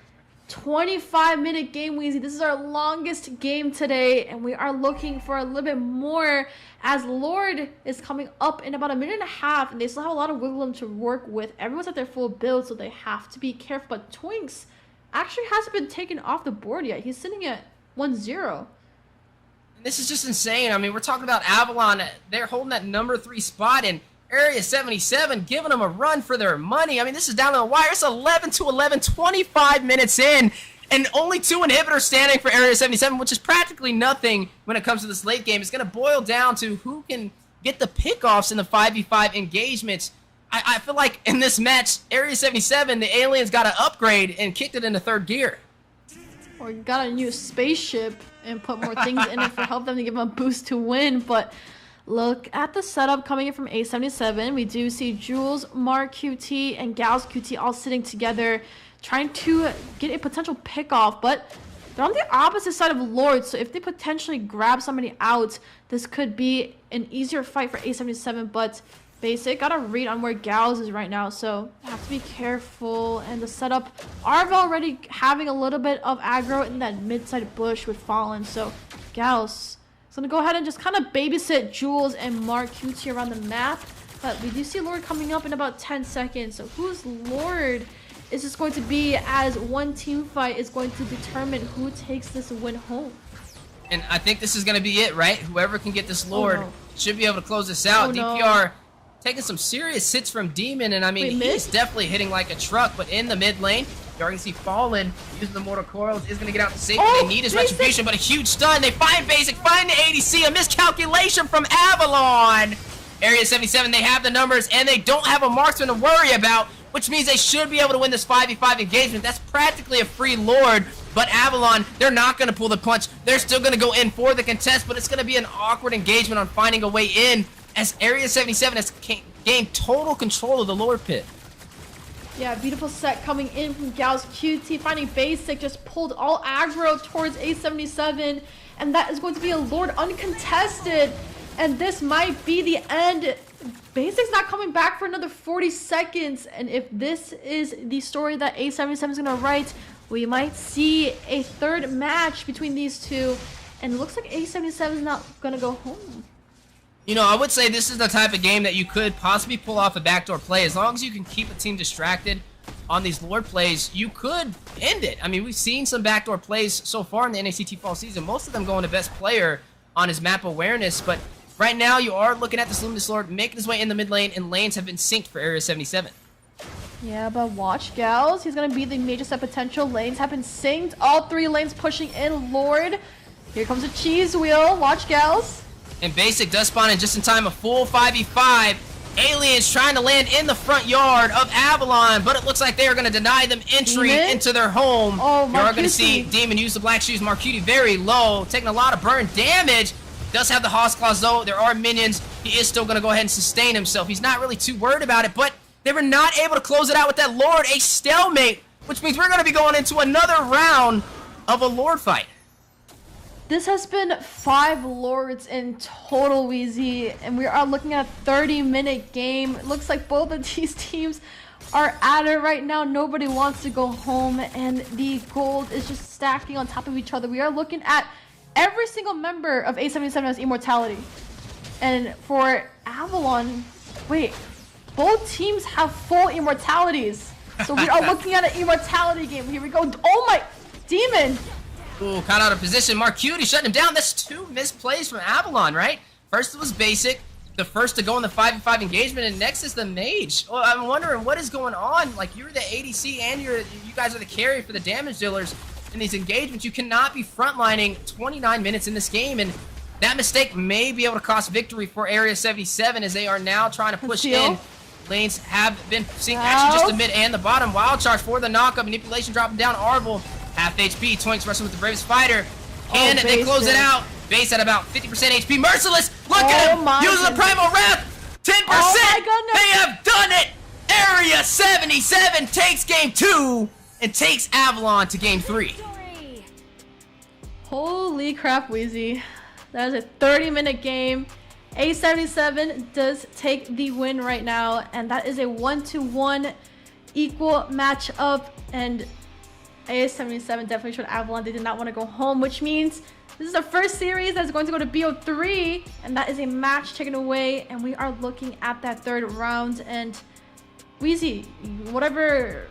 25-minute game, Weezy. This is our longest game today, and we are looking for a little bit more, as Lord is coming up in about 1.5 minutes, and they still have a lot of wiggle room to work with. Everyone's at their full build, so they have to be careful. But Twinks actually hasn't been taken off the board yet. He's sitting at 1-0. This is just insane. I mean, we're talking about Avalon. They're holding that number 3 spot, and Area 77 giving them a run for their money. I mean, this is down to the wire. It's 11-11, 25 minutes in, and only 2 inhibitors standing for Area 77, which is practically nothing when it comes to this late game. It's going to boil down to who can get the pickoffs in the 5v5 engagements. I feel like in this match, Area 77, the aliens got an upgrade and kicked it into 3rd gear. Or got a new spaceship and put more things in it for help them to give them a boost to win, but look at the setup coming in from A77. We do see Jules, Mark QT, and Gals QT all sitting together, trying to get a potential pickoff, but they're on the opposite side of Lord, so if they potentially grab somebody out, this could be an easier fight for A77, but Basic got a read on where Gals is right now, so have to be careful. And the setup, Arvel already having a little bit of aggro in that mid-side bush with Fallen, so Gals is going to go ahead and just kind of babysit Jules and Mark QT around the map. But we do see Lord coming up in about 10 seconds. So whose Lord is this going to be, as one team fight is going to determine who takes this win home? And I think this is going to be it, right? Whoever can get this Lord should be able to close this out. DPR taking some serious hits from Demon, and I mean, he's definitely hitting like a truck, but in the mid lane, you're going to see Fallen using the Mortal Coils, is going to get out to safety. They need his retribution, but a huge stun. They find Basic, find the ADC, a miscalculation from Avalon. Area 77, they have the numbers, and they don't have a marksman to worry about, which means they should be able to win this 5v5 engagement. That's practically a free Lord, but Avalon, they're not going to pull the punch. They're still going to go in for the contest, but it's going to be an awkward engagement on finding a way in, as Area 77 has gained total control of the Lord pit. Yeah, beautiful set coming in from Gals QT, finding Basic, just pulled all aggro towards A77, and that is going to be a Lord uncontested, and this might be the end. Basic's not coming back for another 40 seconds, and if this is the story that A77 is going to write, we might see a 3rd match between these two, and it looks like A77 is not going to go home. You know, I would say this is the type of game that you could possibly pull off a backdoor play. As long as you can keep a team distracted on these Lord plays, you could end it. I mean, we've seen some backdoor plays so far in the NACT fall season. Most of them going to best player on his map awareness, but right now you are looking at this Luminous Lord making his way in the mid lane, and lanes have been synced for Area 77. Yeah, but watch Gals. He's going to be the major set potential. Lanes have been synced. All 3 lanes pushing in Lord. Here comes a cheese wheel. Watch Gals. And Basic does spawn in just in time, a full 5v5. Aliens trying to land in the front yard of Avalon, but it looks like they are going to deny them entry into their home. Oh, you are going to see Demon use the Black Shoes. Marcuti very low, taking a lot of burn damage. Does have the Hoss Claws though. There are minions. He is still going to go ahead and sustain himself. He's not really too worried about it, but they were not able to close it out with that Lord. A stalemate, which means we're going to be going into another round of a Lord fight. This has been 5 Lords in total, Wheezy, and we are looking at a 30-minute game. It looks like both of these teams are at it right now. Nobody wants to go home, and the gold is just stacking on top of each other. We are looking at every single member of A77 has immortality. And for Avalon, wait, both teams have full immortalities. So we are looking at an immortality game. Here we go. Oh my, Demon! Ooh, caught out of position. Marcuti shutting him down. That's 2 misplays from Avalon, right? First it was Basic, the first to go in the 5v5 engagement, and next is the Mage. Well, I'm wondering what is going on. Like, you're the ADC and you guys are the carry for the damage dealers in these engagements. You cannot be frontlining 29 minutes in this game, and that mistake may be able to cost victory for Area 77 as they are now trying to push in. Lanes have been seeing action just the mid and the bottom. Wild charge for the knockup. Manipulation dropping down Arvel. Half HP. Twinks wrestling with the bravest fighter. Can they close it out? Base at about 50% HP. Merciless. Look at him. Using the Primal Wrath. 10%. They have done it. Area 77 takes game 2 and takes Avalon to game 3. Holy crap, Wheezy. That is a 30-minute game. A77 does take the win right now, and that is a 1-1 equal matchup, and A77 definitely showed Avalon they did not want to go home, which means this is the first series that's going to go to BO3, and that is a match taken away, and we are looking at that 3rd round. And Wheezy, whatever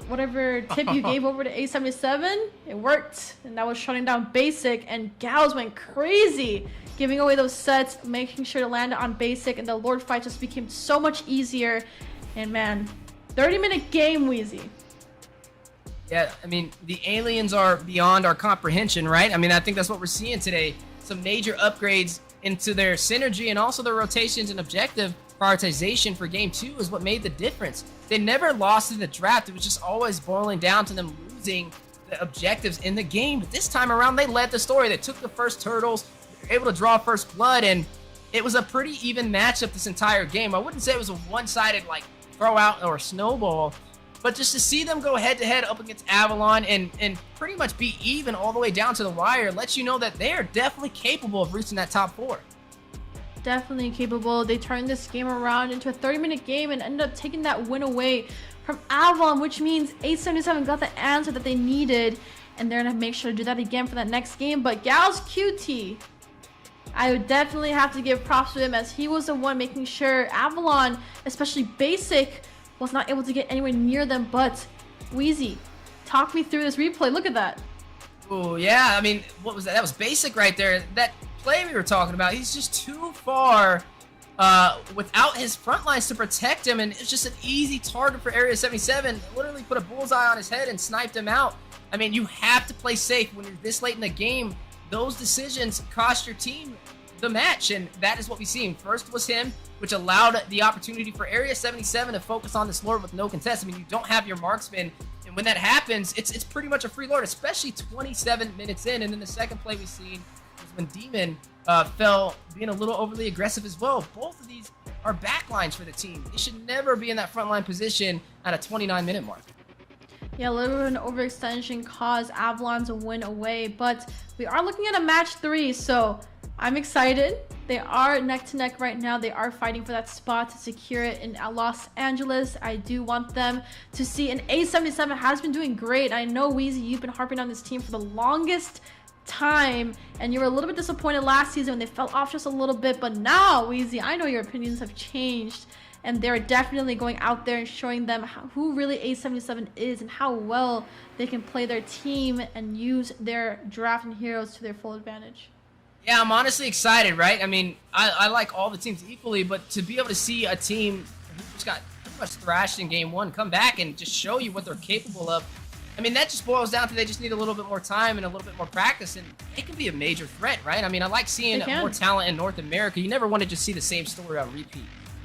tip you gave over to A77, it worked, and that was shutting down Basic, and Gals went crazy, giving away those sets, making sure to land on Basic, and the Lord fight just became so much easier. And man, 30-minute game, Wheezy. Yeah, I mean, the aliens are beyond our comprehension, right? I mean, I think that's what we're seeing today. Some major upgrades into their synergy and also their rotations and objective prioritization for game 2 is what made the difference. They never lost in the draft. It was just always boiling down to them losing the objectives in the game. But this time around, they led the story. They took the first turtles, they were able to draw first blood, and it was a pretty even matchup this entire game. I wouldn't say it was a one-sided, like, throw out or snowball, but just to see them go head-to-head up against Avalon and pretty much be even all the way down to the wire lets you know that they are definitely capable of reaching that top 4. Definitely capable. They turned this game around into a 30-minute game and ended up taking that win away from Avalon, which means A77 got the answer that they needed, and they're going to make sure to do that again for that next game. But Gals QT, I would definitely have to give props to him, as he was the one making sure Avalon, especially Basic, was not able to get anywhere near them. But Wheezy, talk me through this replay. Look at that. Oh yeah, I mean, what was that? That was Basic right there. That play we were talking about, he's just too far without his front lines to protect him, and it's just an easy target for Area 77. Literally put a bullseye on his head and sniped him out. I mean, you have to play safe when you're this late in the game. Those decisions cost your team the match, and that is what we've seen. First was him, which allowed the opportunity for Area 77 to focus on this Lord with no contest. I mean, you don't have your marksman, and when that happens, it's pretty much a free Lord, especially 27 minutes in. And then the second play we've seen was when Demon fell being a little overly aggressive as well. Both of these are backlines for the team. They should never be in that frontline position at a 29-minute mark. Yeah, a little bit of an overextension caused Avalon to win away, but we are looking at a match 3, so I'm excited. They are neck to neck right now. They are fighting for that spot to secure it in Los Angeles. I do want them to see, and A77 has been doing great. I know, Wheezy, you've been harping on this team for the longest time, and you were a little bit disappointed last season when they fell off just a little bit, but now, Wheezy, I know your opinions have changed, and they're definitely going out there and showing them who really A77 is and how well they can play their team and use their draft and heroes to their full advantage. Yeah, I'm honestly excited, right? I mean, I like all the teams equally, but to be able to see a team who just got pretty much thrashed in game 1 come back and just show you what they're capable of, I mean, that just boils down to they just need a little bit more time and a little bit more practice, and it can be a major threat, right? I mean, I like seeing more talent in North America. You never want to just see the same story on repeat.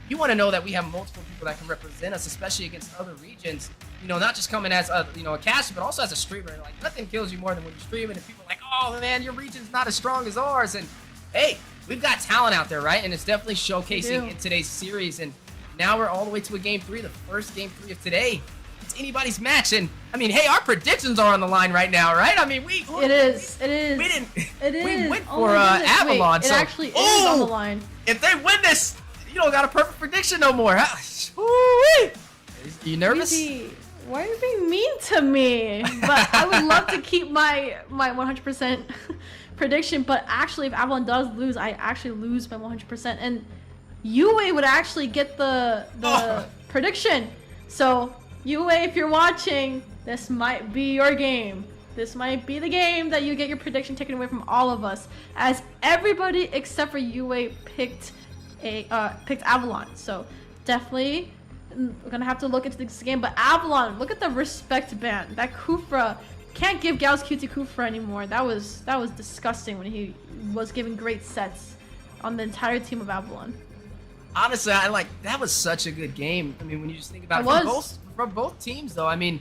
You want to know that we have multiple people that can represent us, especially against other regions. You know, not just coming as a caster, but also as a streamer. Like, nothing kills you more than when you're streaming and people are like, oh man, your region's not as strong as ours. And hey, we've got talent out there, right? And it's definitely showcasing in today's series. And now we're all the way to a game 3, the first game 3 of today. It's anybody's match, and I mean, hey, our predictions are on the line right now, right? I mean, we went for Avalon. Wait, it actually is on the line. If they win this, you don't got a perfect prediction no more. Are you nervous? Easy. Why are you being mean to me? But I would love to keep my 100% prediction. But actually, if Avalon does lose, I actually lose by 100%, and UA would actually get the prediction. So UA, if you're watching, this might be your game. This might be the game that you get your prediction taken away from all of us, as everybody except for UA picked Avalon. So definitely we're gonna have to look into this game. But Avalon, look at the respect ban. That Kufra can't give Gauss QT Kufra anymore. That was disgusting when he was giving great sets on the entire team of Avalon. Honestly, that was such a good game. I mean, when you just think about it, from both teams, though, I mean,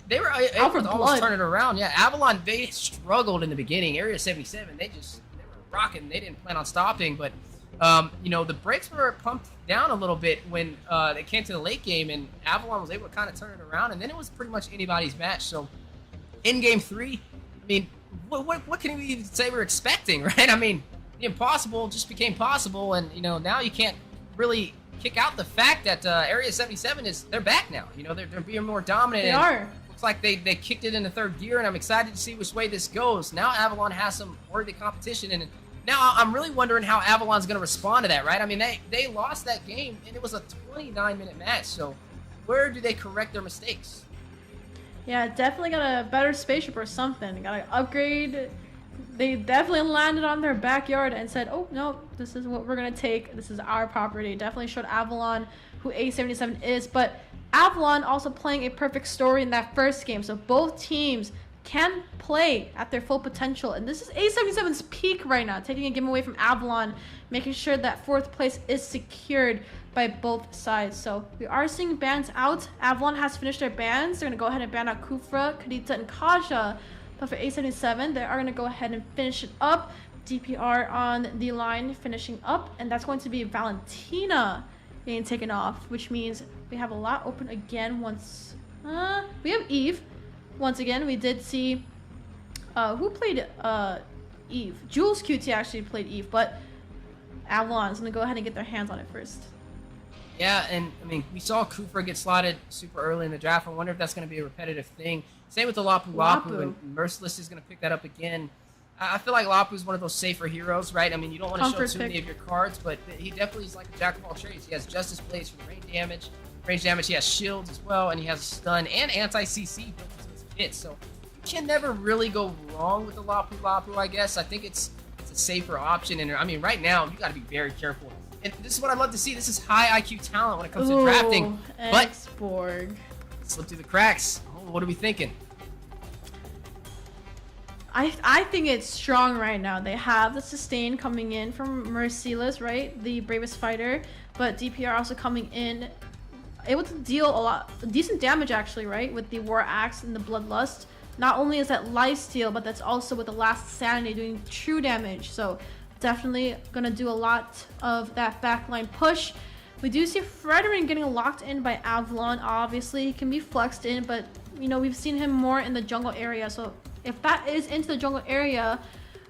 they were able to almost turn it around. Yeah, Avalon, they struggled in the beginning. Area 77, they were rocking. They didn't plan on stopping, but the brakes were pumped down a little bit when they came to the late game, and Avalon was able to kind of turn it around, and then it was pretty much anybody's match. So in game 3, I mean, what can we even say we're expecting, right? I mean, the impossible just became possible, and now you can't really kick out the fact that Area 77 they're back now. They're being more dominant. They are. Looks like they kicked it in the 3rd gear, and I'm excited to see which way this goes. Now Avalon has some worthy competition, and now I'm really wondering how Avalon's going to respond to that, right? I mean, they lost that game, and it was a 29-minute match, so where do they correct their mistakes? Yeah, definitely got a better spaceship or something. Got to upgrade. They definitely landed on their backyard and said, oh, no, this is what we're going to take. This is our property. Definitely showed Avalon who A77 is. But Avalon also playing a perfect story in that first game. So both teams can play at their full potential. And this is A77's peak right now, taking a game away from Avalon, making sure that 4th place is secured by both sides. So we are seeing bans out. Avalon has finished their bans. They're going to go ahead and ban out Kufra, Kadita, and Kaja. But for A77, they are going to go ahead and finish it up. DPR on the line finishing up. And that's going to be Valentina being taken off, which means we have a lot open again once. We have Eve. Once again, we did see who played Eve. Jules QT actually played Eve, but Avalon is going to go ahead and get their hands on it first. Yeah, and I mean, we saw Kufra get slotted super early in the draft. I wonder if that's going to be a repetitive thing. Same with the Lapu, and Merciless is going to pick that up again. I feel like Lapu is one of those safer heroes, right? I mean, you don't want to show too many of your cards, but he definitely is like a jack of all trades. He has Justice Blades for the range damage. He has shields as well, and he has stun and anti-CC built into his kit. So you can never really go wrong with the Lapu, I guess. I think it's a safer option. And I mean, right now, you got to be very careful. And this is what I love to see. This is high IQ talent when it comes to drafting. But Xborg slipped through the cracks. Oh, what are we thinking? I think it's strong right now. They have the sustain coming in from Merciless, right? The bravest fighter. But DPR also coming in, able to deal decent damage actually, right? With the War Axe and the Bloodlust. Not only is that lifesteal, but that's also with the Last Sanity doing true damage. So definitely gonna do a lot of that backline push. We do see Frederick getting locked in by Avalon. Obviously, he can be flexed in, but we've seen him more in the jungle area. So if that is into the jungle area,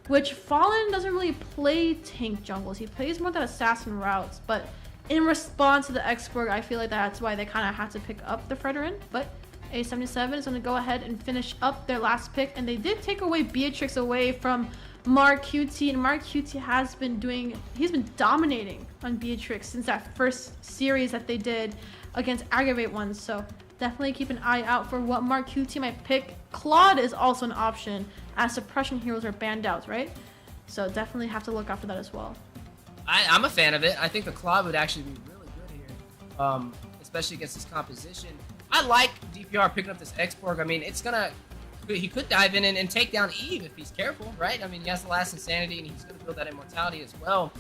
which Fallen doesn't really play tank jungles, he plays more than assassin routes. But in response to the Xborg, I feel like that's why they kind of had to pick up the Frederick. But A77 is going to go ahead and finish up their last pick, and they did take away Beatrix away from Mark QT, and Mark QT has been he's been dominating on Beatrix since that first series that they did against Aggravate ones. So definitely keep an eye out for what Mark QT might pick. Claude is also an option as suppression heroes are banned out, right? So definitely have to look out for that as well. I'm a fan of it. I think the Claude would actually be really good here, especially against this composition. I like DPR picking up this X-Borg. I mean, it's gonna... He could dive in and take down Eve if he's careful, right? I mean, he has the last Insanity, and he's gonna build that Immortality as well.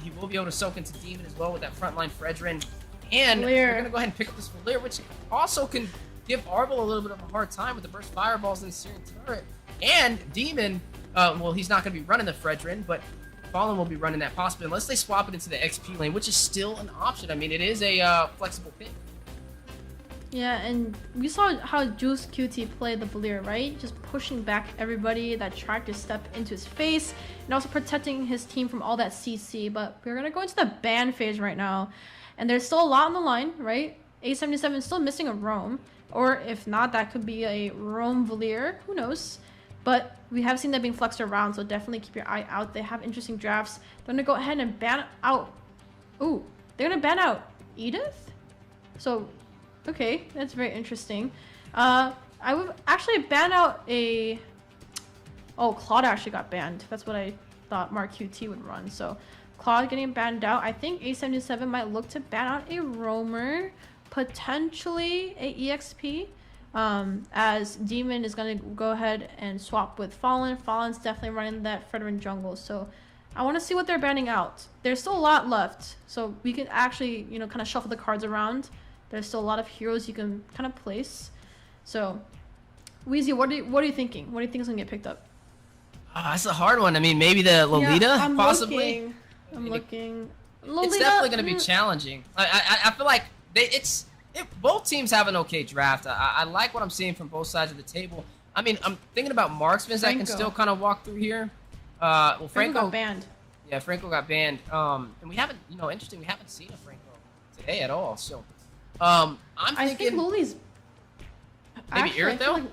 He will be able to soak into Demon as well with that frontline Fredrin. And we're gonna go ahead and pick up this Valir, which also can give Arvel a little bit of a hard time with the burst fireballs and the Syrian turret. And Demon, well, he's not gonna be running the Fredrin, but Fallen will be running that possibly, unless they swap it into the XP lane, which is still an option. I mean, it is a flexible pick. Yeah, and we saw how Juice QT played the Valir, right? Just pushing back everybody that tried to step into his face, and also protecting his team from all that CC. But we're gonna go into the ban phase right now, and there's still a lot on the line, right? A77 is still missing a roam, or if not, that could be a roam Valir, who knows? But we have seen that being flexed around, so definitely keep your eye out. They have interesting drafts. They're gonna go ahead and ban out... Ooh, they're gonna ban out Edith? So, okay, that's very interesting. I would actually ban out a... Oh, Claude actually got banned. That's what I thought Mark QT would run. So, Claude getting banned out. I think A77 might look to ban out a roamer, potentially a EXP. As Demon is going to go ahead and swap with Fallen. Fallen's definitely running that Fredrin jungle, so I want to see what they're banning out. There's still a lot left, so we can actually, you know, kind of shuffle the cards around. There's still a lot of heroes you can kind of place. So, Weezy, what are you thinking? What do you think is going to get picked up? That's a hard one. I mean, maybe the Lolita, yeah, possibly. I'm looking. Lolita, it's definitely going to be challenging. I feel like both teams have an okay draft. I like what I'm seeing from both sides of the table. I mean, I'm thinking about marksmen that can still kind of walk through here. Well, Franco got banned. Yeah, Franco got banned. And we haven't, you know, interesting, we haven't seen a Franco today at all. So, I'm thinking... I think Loli's... Maybe Irithel?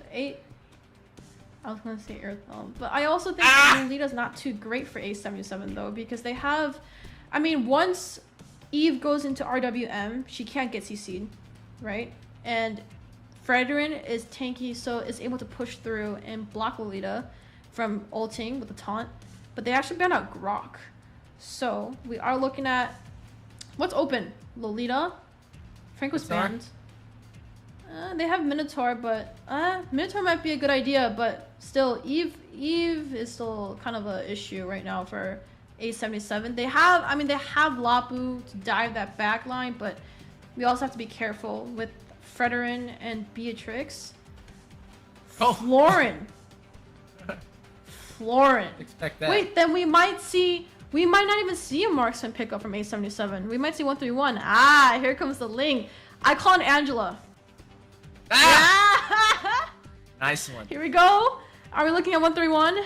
I was gonna say Irithel, but I also think Lolita's not too great for A77 though, because they have... I mean, once Eve goes into RWM, she can't get CC'd. Right? And Fredrin is tanky, so is able to push through and block Lolita from ulting with the taunt. But they actually banned out Grok. So we are looking at what's open. Lolita. Franco's banned. They have Minotaur, but Minotaur might be a good idea, but still Eve is still kind of an issue right now for A77. They have Lapu to dive that back line, but we also have to be careful with Fredrin and Beatrix. Oh. Florin. Expect that. Wait, then we might not even see a marksman pickup from A77. We might see 131. Here comes the Ling. I call it Angela. Nice one. Here we go. Are we looking at 131?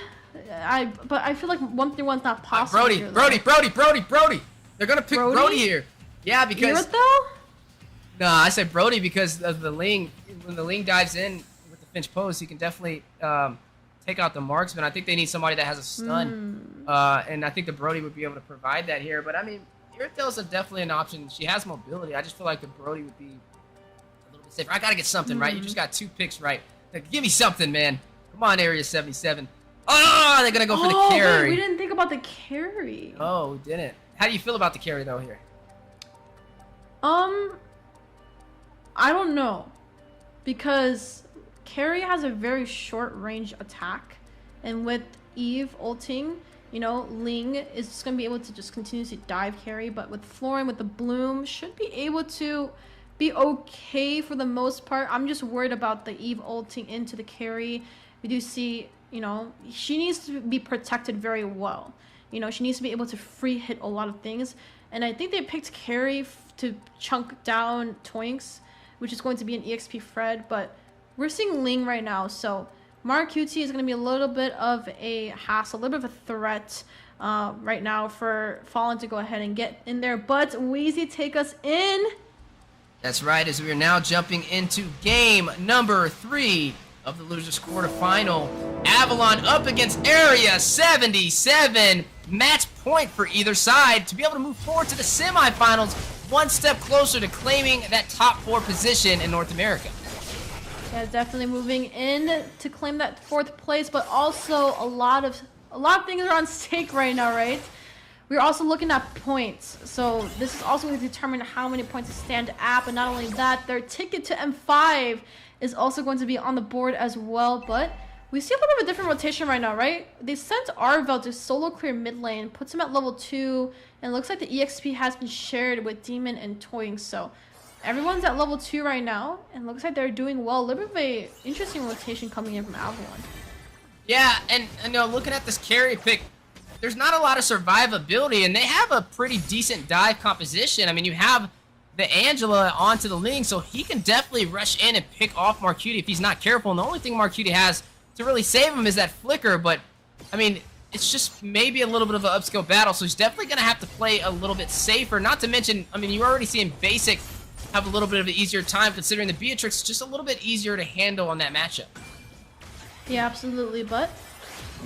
But I feel like 131 is not possible. Brody. They're gonna pick Brody here. Yeah, because... No, I said Brody because of the Ling. When the Ling dives in with the Finch pose, he can definitely take out the marksman. I think they need somebody that has a stun. And I think the Brody would be able to provide that here. But I mean, Irithel's definitely an option. She has mobility. I just feel like the Brody would be a little bit safer. I gotta get something right. You just got 2 picks right. Like, give me something, man. Come on, Area 77. Oh, they're gonna go for the carry. Wait, we didn't think about the carry. Oh, we didn't. How do you feel about the carry though here? I don't know, because carry has a very short range attack, and with Eve ulting, you know, Ling is just gonna be able to just continuously dive carry, but with Florin, with the Bloom, should be able to be okay for the most part. I'm just worried about the Eve ulting into the carry. We do see, you know, she needs to be protected very well. You know, she needs to be able to free hit a lot of things, and I think they picked carry to chunk down Toinks, which is going to be an EXP Fred, but we're seeing Ling right now, so Mark QT is going to be a little bit of a hassle, a little bit of a threat right now for Fallen to go ahead and get in there, but Wheezy, take us in. That's right, as we are now jumping into game number 3 of the losers quarterfinal. Avalon up against Area 77. Match point for either side to be able to move forward to the semifinals, one step closer to claiming that top 4 position in North America. Yeah, definitely moving in to claim that 4th place, but also a lot of things are on stake right now, right? we're also looking at points. So this is also going to determine how many points to stand at. But not only that, their ticket to M5 is also going to be on the board as well. But we see a little bit of a different rotation right now, right? They sent AVL to solo clear mid lane, puts him at level 2, and it looks like the EXP has been shared with Demon and Toying. So everyone's at level 2 right now, and looks like they're doing well. A little bit of a interesting rotation coming in from Avalon. Yeah, and you know, looking at this carry pick, there's not a lot of survivability, and they have a pretty decent dive composition. I mean, you have the Angela onto the Ling, so he can definitely rush in and pick off Marcuti if he's not careful. And the only thing Marcuti has to really save him is that flicker, but I mean, it's just maybe a little bit of an upskill battle, so he's definitely going to have to play a little bit safer. Not to mention, I mean, you're already seeing Basic have a little bit of an easier time, considering the Beatrix is just a little bit easier to handle on that matchup. Yeah, absolutely, but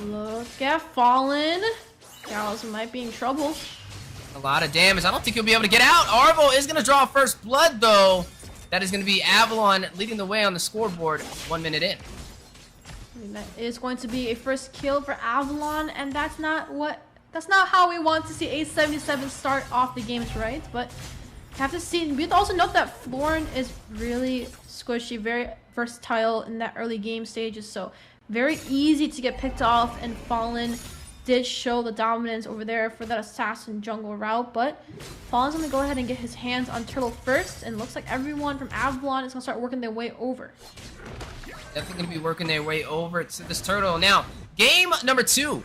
look at Fallen. Gallows might be in trouble. A lot of damage. I don't think he'll be able to get out. Arvo is going to draw first blood, though. That is going to be Avalon leading the way on the scoreboard 1 minute in. That is going to be a first kill for Avalon, and that's not how we want to see A77 start off the games, right? But you have to see. We also note that Florin is really squishy, very versatile in that early game stages, so very easy to get picked off. And Fallen did show the dominance over there for that assassin jungle route, but Fallen's gonna go ahead and get his hands on Turtle first, and looks like everyone from Avalon is gonna start working their way over. Definitely going to be working their way over to this Turtle. Now, game number 2.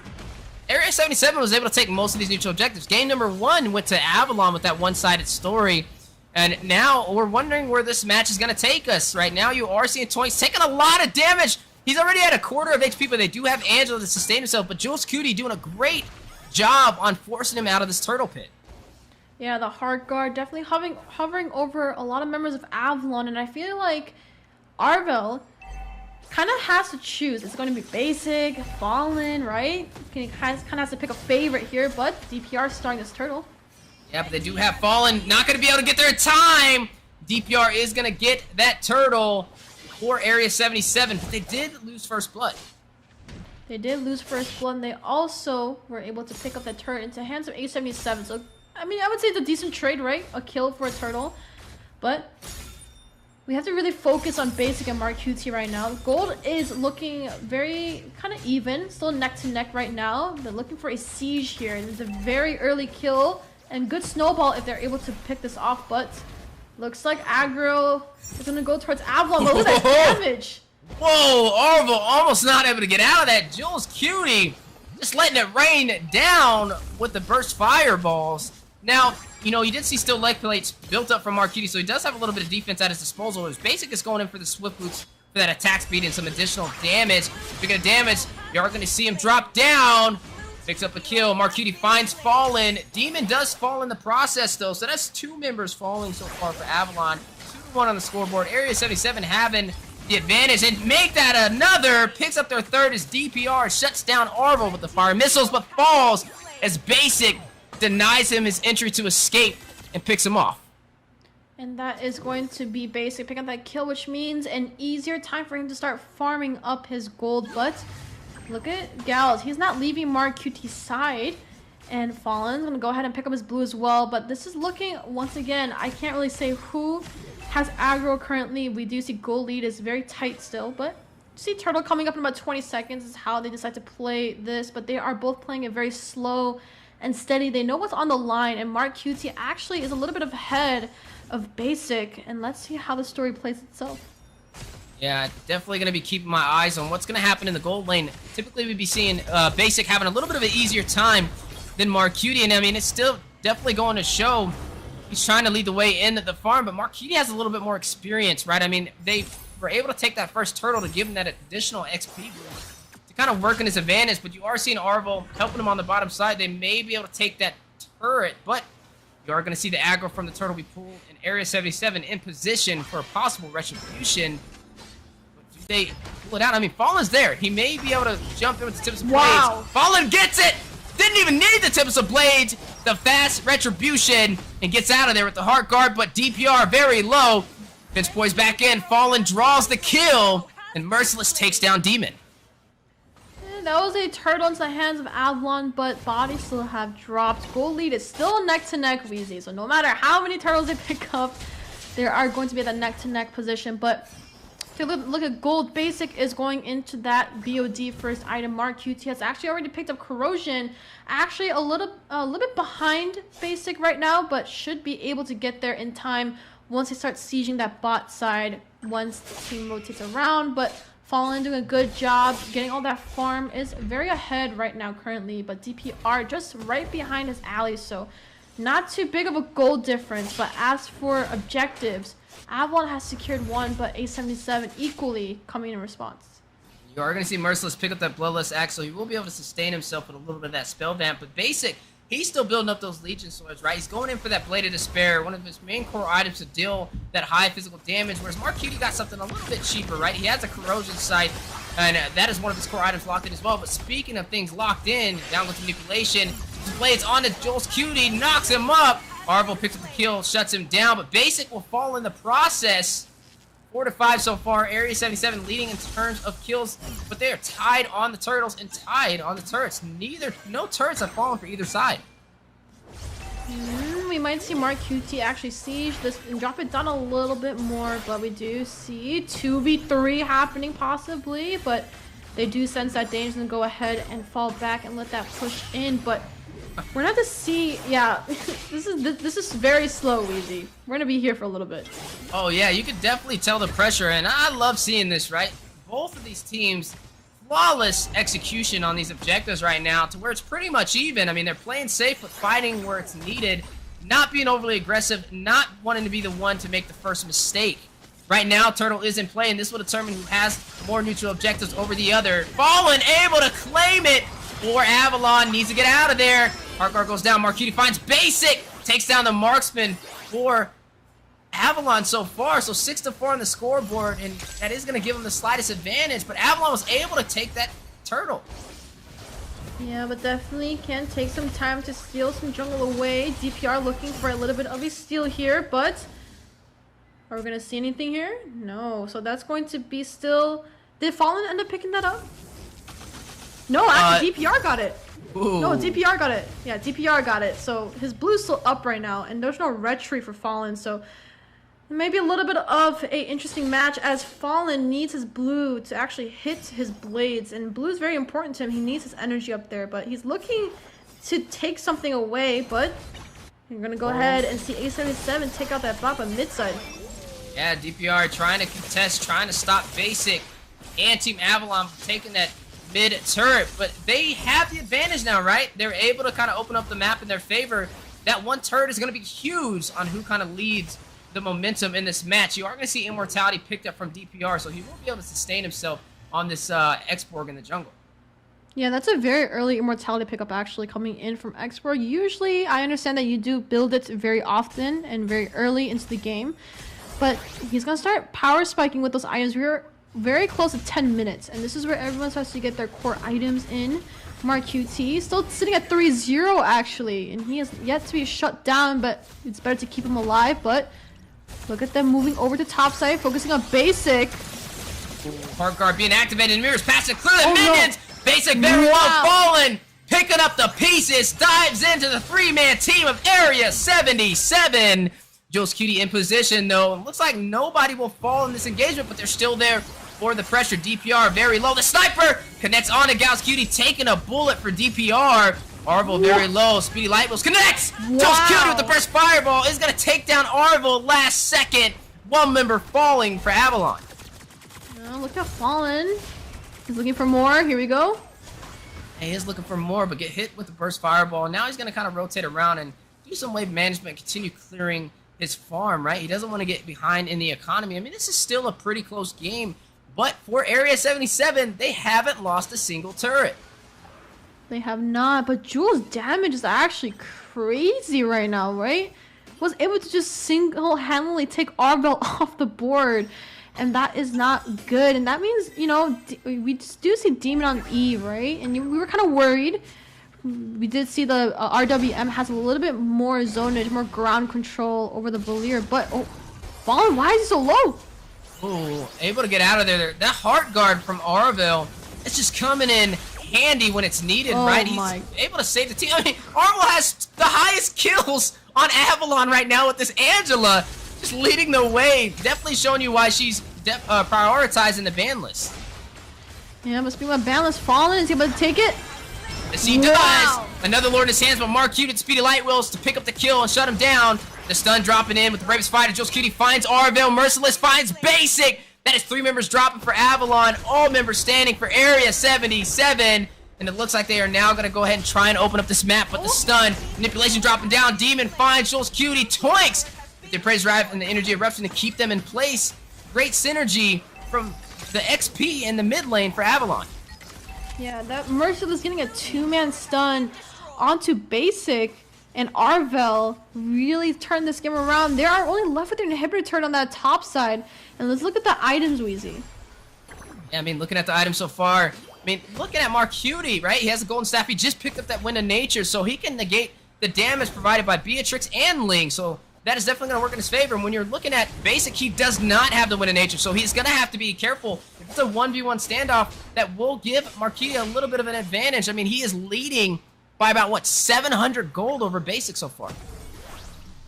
Area 77 was able to take most of these neutral objectives. Game number 1 went to Avalon with that one-sided story. And now we're wondering where this match is going to take us. Right now, you are seeing Toys taking a lot of damage. He's already at a quarter of HP, but they do have Angela to sustain himself. But Jules Cutie doing a great job on forcing him out of this turtle pit. Yeah, the hard guard definitely hovering over a lot of members of Avalon. And I feel like AVL kind of has to choose. It's going to be Basic, Fallen, right? He kind of has to pick a favorite here, but DPR is starting this turtle. Yeah, but they do have Fallen. Not going to be able to get there in time. DPR is going to get that turtle for Area 77, but they did lose first blood. They did lose first blood, and they also were able to pick up that turret into hands of A77. So, I mean, I would say it's a decent trade, right? A kill for a turtle, but we have to really focus on Basic and Marcuti right now. Gold is looking very kind of even, still neck to neck right now. They're looking for a siege here. It's a very early kill and good snowball if they're able to pick this off, but looks like aggro is going to go towards Avalon. But look at that damage. Whoa, Arvo almost not able to get out of that. Jules Cutie just letting it rain down with the burst fireballs. Now, you know, you did see still leg plates built up from Marcuti, so he does have a little bit of defense at his disposal. His Basic is going in for the Swift Boots for that attack speed and some additional damage. Speaking of damage, you are going to see him drop down. Picks up a kill. Marcuti finds Fallen. Demon does fall in the process, though, so that's 2 members falling so far for Avalon. 2-1 on the scoreboard. Area 77 having the advantage, and make that another. Picks up their third as DPR shuts down Arvo with the fire missiles, but falls as Basic denies him his entry to escape and picks him off. And that is going to be Basic pick up that kill, which means an easier time for him to start farming up his gold. But look at Gals. He's not leaving Marcuti's side. And Fallen's going to go ahead and pick up his blue as well. But this is looking, once again, I can't really say who has aggro currently. We do see gold lead is very tight still. But see Turtle coming up in about 20 seconds is how they decide to play this. But they are both playing it very slow and steady. They know what's on the line, and Marcuti actually is a little bit ahead of Basic, and let's see how the story plays itself. Yeah, definitely going to be keeping my eyes on what's going to happen in the gold lane. Typically, we'd be seeing Basic having a little bit of an easier time than Marcuti, and I mean, it's still definitely going to show he's trying to lead the way into the farm, but Marcuti has a little bit more experience, right? I mean, they were able to take that first turtle to give him that additional XP boost to kind of work in his advantage, but you are seeing Arvo helping him on the bottom side. They may be able to take that turret, but you are going to see the aggro from the turtle be pulled in Area 77 in position for a possible retribution. But do they pull it out? I mean, Fallen's there. He may be able to jump in with the tips of blades. Fallen gets it! Didn't even need the tips of blades. The fast retribution and gets out of there with the heart guard, but DPR very low. Vince Boy's back in. Fallen draws the kill, and Merciless takes down Demon. that was a turtle into the hands of Avalon, but bodies still have dropped. Gold lead is still neck-to-neck, Wheezy. So no matter how many turtles they pick up, they are going to be at the neck-to-neck position. But if you look at gold, basic is going into that BOD first item. Mark QT has actually already picked up corrosion. Actually a little bit behind basic right now, but should be able to get there in time once they start sieging that bot side once the team rotates around. But Fallen doing a good job getting all that farm, is very ahead right now currently, but DPR just right behind his ally, so not too big of a goal difference. But as for objectives, Avalon has secured one, but A77 equally coming in response. You are going to see Merciless pick up that Bloodless Axe, so he will be able to sustain himself with a little bit of that Spell Vamp. But Basic, he's still building up those Legion Swords, right? He's going in for that Blade of Despair, one of his main core items to deal that high physical damage, whereas Mark Cutie got something a little bit cheaper, right? He has a Corrosion Sight, and that is one of his core items locked in as well. But speaking of things locked in, down with Manipulation, his Blades onto Joel's Cutie, knocks him up. Arvel picks up the kill, shuts him down, but Basic will fall in the process. 4-5 so far. Area 77 leading in terms of kills, but they are tied on the turtles and tied on the turrets. No turrets have fallen for either side. We might see Mark QT actually siege this and drop it down a little bit more, but we do see 2v3 happening possibly, but they do sense that danger and go ahead and fall back and let that push in. But we're not to see, yeah, this is very slow, Weezy. We're gonna be here for a little bit. Oh yeah, you can definitely tell the pressure, and I love seeing this, right? Both of these teams, flawless execution on these objectives right now, to where it's pretty much even. I mean, they're playing safe, but fighting where it's needed, not being overly aggressive, not wanting to be the one to make the first mistake. Right now, Turtle is in play, and this will determine who has more neutral objectives over the other. Fallen able to claim it for Avalon, needs to get out of there. Heartguard goes down, Marquiti finds Basic, takes down the marksman for Avalon so far. So 6-4 on the scoreboard, and that is going to give them the slightest advantage, but Avalon was able to take that turtle. Yeah, but definitely can take some time to steal some jungle away. DPR looking for a little bit of a steal here, but are we going to see anything here? No, so that's going to be still... Did Fallen end up picking that up? No, actually DPR got it. Ooh. No, DPR got it. Yeah, DPR got it. So his blue's still up right now, and there's no retry for Fallen, so maybe a little bit of a interesting match as Fallen needs his blue to actually hit his blades, and blue is very important to him. He needs his energy up there, but he's looking to take something away, but you're gonna go ahead and see A77 take out that Bappa mid-side. Yeah, DPR trying to contest, trying to stop Basic and Team Avalon from taking that mid turret, but they have the advantage now, right? They're able to kind of open up the map in their favor. That one turret is going to be huge on who kind of leads the momentum in this match. You are going to see Immortality picked up from DPR, so he will be able to sustain himself on this X-Borg in the jungle. Yeah, that's a very early Immortality pickup actually coming in from X-Borg. Usually, I understand that you do build it very often and very early into the game, but he's going to start power spiking with those items. We're very close to 10 minutes, and this is where everyone starts to get their core items in. Mark QT still sitting at 3-0 actually, and he has yet to be shut down, but it's better to keep him alive. But look at them moving over to top side, focusing on Basic. Heartguard being activated, Mirrors passing through the minions. No. Basic very well fallen, picking up the pieces, dives into the three-man team of Area 77. Joe's Cutie in position though. Looks like nobody will fall in this engagement, but they're still there for the pressure. DPR very low. The sniper connects on to Gauss Cutie, taking a bullet for DPR. Arvel very low. Speedy Light Wheels connects. Wow. Joe's Cutie with the burst fireball is going to take down Arvel last second. One member falling for Avalon. Oh, look at Fallen. He's looking for more. Here we go. He is looking for more, but get hit with the burst fireball. Now he's going to kind of rotate around and do some wave management, continue clearing his farm, right? He doesn't want to get behind in the economy. I mean, this is still a pretty close game, but for Area 77, they haven't lost a single turret. They have not, but Jules' damage is actually crazy right now, right? Was able to just single-handedly take Arbel off the board, and that is not good. And that means, you know, we do see Demon on E, right? And we were kind of worried. We did see the RWM has a little bit more zonage, more ground control over the Valier, but oh, Fallen, why is he so low? Ooh, able to get out of there. That heart guard from Arvel is just coming in handy when it's needed, Oh right? my. He's able to save the team. I mean, Arvel has the highest kills on Avalon right now with this Angela, just leading the way. Definitely showing you why she's prioritizing the ban list. Yeah, must be my ban list fallen. Is he able to take it? Yes, he does. Another Lord in his hands, but Mark Cutie, Speedy Light Wheels to pick up the kill and shut him down. The stun dropping in with the bravest fighter. Jules Cutie finds AVL. Merciless finds Basic. That is 3 members dropping for Avalon. All members standing for Area 77. And it looks like they are now going to go ahead and try and open up this map. But the stun, manipulation dropping down. Demon finds Jules Cutie. Toinks. The praise drive and the energy eruption to keep them in place. Great synergy from the XP in the mid lane for Avalon. Yeah, that Merciless getting a 2-man stun onto Basic, and Arvel really turned this game around. They are only left with their inhibitor turret on that top side. And let's look at the items, Wheezy. Yeah, I mean, looking at the items so far, I mean, looking at Mark Cutie, right? He has a golden staff. He just picked up that Wind of Nature, so he can negate the damage provided by Beatrix and Ling. So that is definitely going to work in his favor. And when you're looking at Basic, he does not have the Wind of Nature, so he's going to have to be careful. If it's a 1v1 standoff, that will give Mark Cutie a little bit of an advantage. I mean, he is leading by about, what, 700 gold over Basic so far.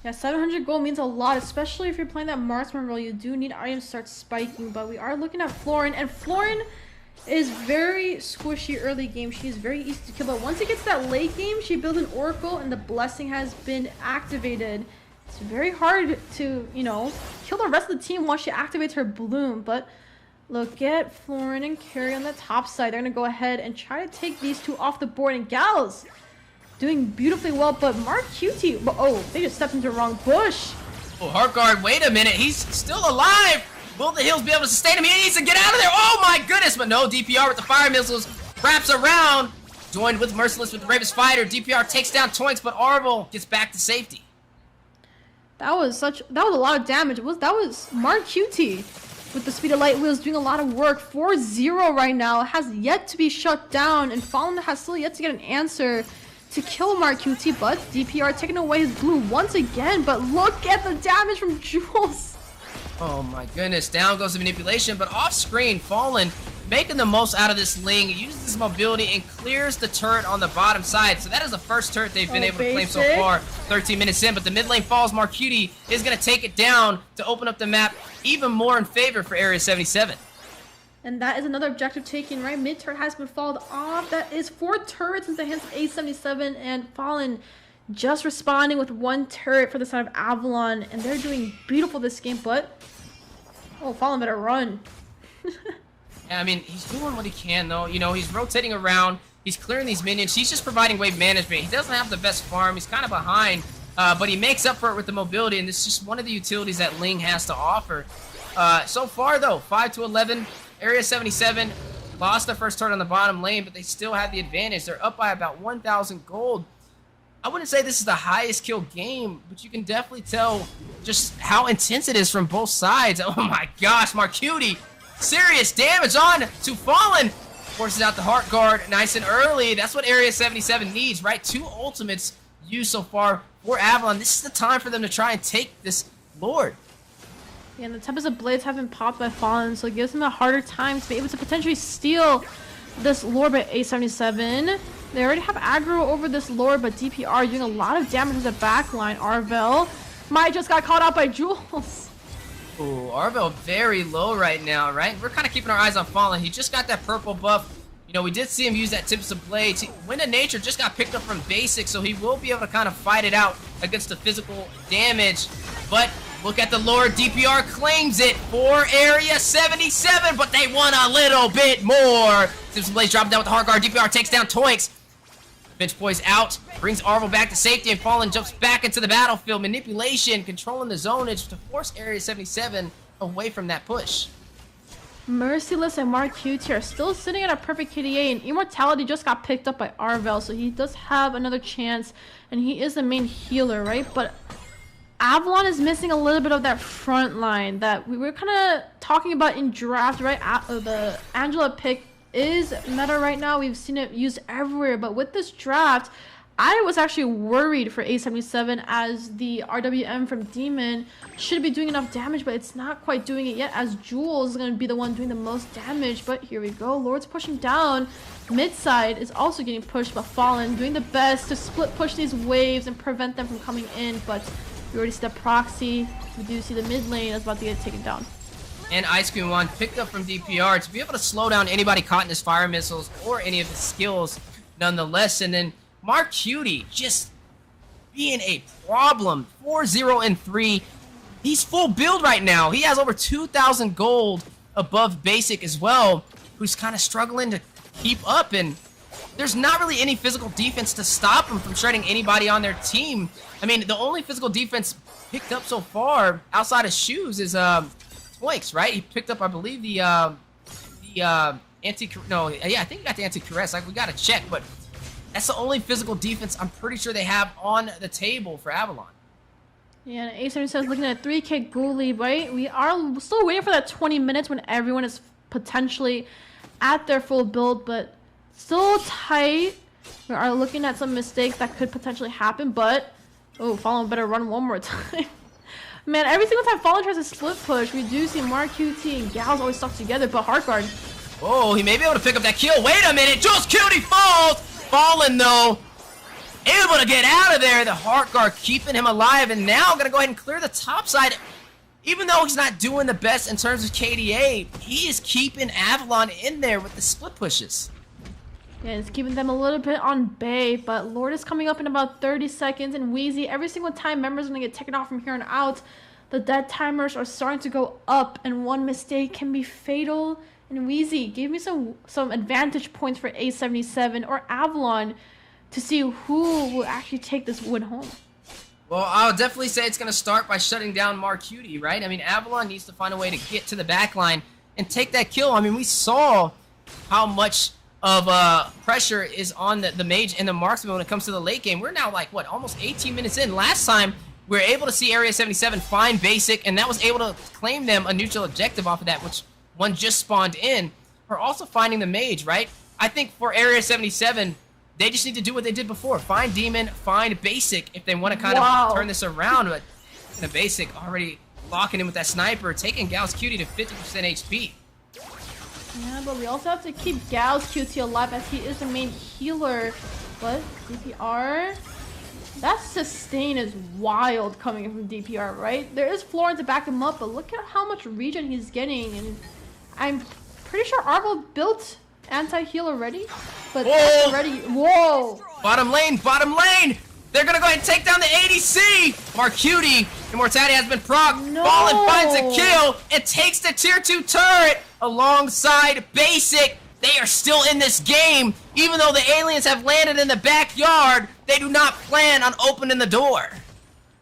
Yeah, 700 gold means a lot, especially if you're playing that marksman role. You do need items to start spiking, but we are looking at Florin, and Florin is very squishy early game. She is very easy to kill, but once it gets to that late game, she builds an Oracle, and the Blessing has been activated. It's very hard to, you know, kill the rest of the team once she activates her Bloom, but look at Florin and Carrie on the top side. They're going to go ahead and try to take these two off the board, and Gals doing beautifully well, but Mark Cutie, oh, they just stepped into the wrong bush. Oh, Heartguard, wait a minute, he's still alive. Will the Hills be able to sustain him? He needs to get out of there. Oh my goodness, but no, DPR with the fire missiles wraps around. Joined with Merciless with the bravest fighter. DPR takes down Toinks, but Arvel gets back to safety. That was a lot of damage. That was Mark Cutie with the Speed of Light Wheels doing a lot of work. 4-0 right now, has yet to be shut down, and Fallen has still yet to get an answer to kill Mark Cutie, but DPR taking away his blue once again. But look at the damage from Jules. Oh my goodness, down goes the manipulation, but off screen, Fallen making the most out of this Ling, uses his mobility and clears the turret on the bottom side. So that is the first turret they've been able to claim so far, 13 minutes in, but the mid lane falls. Mark Cutie is going to take it down to open up the map even more in favor for Area 77. And that is another objective taken, right? Mid turret has been followed off. That is 4 turrets into the hands of A77, and Fallen just responding with 1 turret for the side of Avalon, and they're doing beautiful this game, but oh, Fallen better run. Yeah, I mean, he's doing what he can, though. You know, he's rotating around. He's clearing these minions. He's just providing wave management. He doesn't have the best farm. He's kind of behind, but he makes up for it with the mobility, and this is just one of the utilities that Ling has to offer. So far, though, 5-11. Area 77 lost their first turret on the bottom lane, but they still have the advantage. They're up by about 1,000 gold. I wouldn't say this is the highest kill game, but you can definitely tell just how intense it is from both sides. Oh my gosh, Mark Cutie, serious damage on to Fallen. Forces out the Heart Guard nice and early. That's what Area 77 needs, right? 2 ultimates used so far for Avalon. This is the time for them to try and take this Lord. Yeah, and the Tempest of Blades have been popped by Fallen, so it gives them a harder time to be able to potentially steal this Lord by A77. They already have aggro over this Lord, but DPR doing a lot of damage to the backline. Arvel might just got caught out by Jules. Ooh, Arvel very low right now, right? We're kind of keeping our eyes on Fallen. He just got that purple buff. You know, we did see him use that Tempest of Blades. Wind of Nature just got picked up from Basic, so he will be able to kind of fight it out against the physical damage. But look at the Lord. DPR claims it for Area 77, but they want a little bit more. Tempest of Blades dropping down with the Heart Guard. DPR takes down Toinks. Bench Boys out, brings Arvel back to safety, and Fallen jumps back into the battlefield. Manipulation, controlling the zonage to force Area 77 away from that push. Merciless and Mark Cutie are still sitting at a perfect KDA, and Immortality just got picked up by Arvel, so he does have another chance, and he is the main healer, right? But Avalon is missing a little bit of that front line that we were kind of talking about in draft, right? The Angela pick is meta right now. We've seen it used everywhere, but with this draft, I was actually worried for A77 as the RWM from Demon should be doing enough damage, but it's not quite doing it yet, as Jules is going to be the one doing the most damage. But here we go. Lord's pushing down. Mid side is also getting pushed, but Fallen doing the best to split push these waves and prevent them from coming in. But we already see the proxy. We do see the mid lane is about to get taken down. And Ice Cream One picked up from DPR to be able to slow down anybody caught in his fire missiles or any of his skills nonetheless. And then Mark Cutie just being a problem. 4-0-3. He's full build right now. He has over 2,000 gold above basic as well, who's kind of struggling to keep up. And there's not really any physical defense to stop him from shredding anybody on their team. I mean, the only physical defense picked up so far outside of Shoes is Twinks, right? He picked up, I believe, the anti... No, yeah, I think he got the anti-caress. Like, we got to check, but that's the only physical defense I'm pretty sure they have on the table for Avalon. Yeah, and A77 says looking at 3k goal lead, right? We are still waiting for that 20 minutes when everyone is potentially at their full build, but still tight. We are looking at some mistakes that could potentially happen, but... Oh, Fallen better run one more time. Man, every single time Fallen tries to split push, we do see Mark QT and Gals always stuck together, but Heartguard. Oh, he may be able to pick up that kill. Wait a minute, Jules Cutie falls! Fallen, though, able to get out of there. The Heartguard keeping him alive, and now I'm going to go ahead and clear the top side. Even though he's not doing the best in terms of KDA, he is keeping Avalon in there with the split pushes. Yeah, it's keeping them a little bit on bay, but Lord is coming up in about 30 seconds, and Wheezy, every single time members are going to get taken off from here on out, the dead timers are starting to go up, and one mistake can be fatal. And Wheezy, give me some advantage points for A77 or Avalon to see who will actually take this win home. Well, I'll definitely say it's going to start by shutting down Mark Cutie, right? I mean, Avalon needs to find a way to get to the back line and take that kill. I mean, we saw how much of pressure is on the mage and the marksman when it comes to the late game. We're now like, what, almost 18 minutes in. Last time, we were able to see Area 77 find basic, and that was able to claim them a neutral objective off of that, which one just spawned in. We're also finding the mage, right? I think for Area 77, they just need to do what they did before. Find demon, find basic if they want to kind of turn this around. But the basic already locking in with that sniper, taking Gauss Cutie to 50% HP. Yeah, but we also have to keep Gauss QT alive as he is the main healer. But DPR, that sustain is wild coming from DPR, right? There is Florin to back him up, but look at how much regen he's getting. And I'm pretty sure Arvel built anti-heal already, but that's already... Whoa! Bottom lane, bottom lane! They're gonna go ahead and take down the ADC! Marcuti, Immortality has been procced. No. Fallen finds a kill and takes the tier 2 turret alongside Basic. They are still in this game. Even though the aliens have landed in the backyard, they do not plan on opening the door.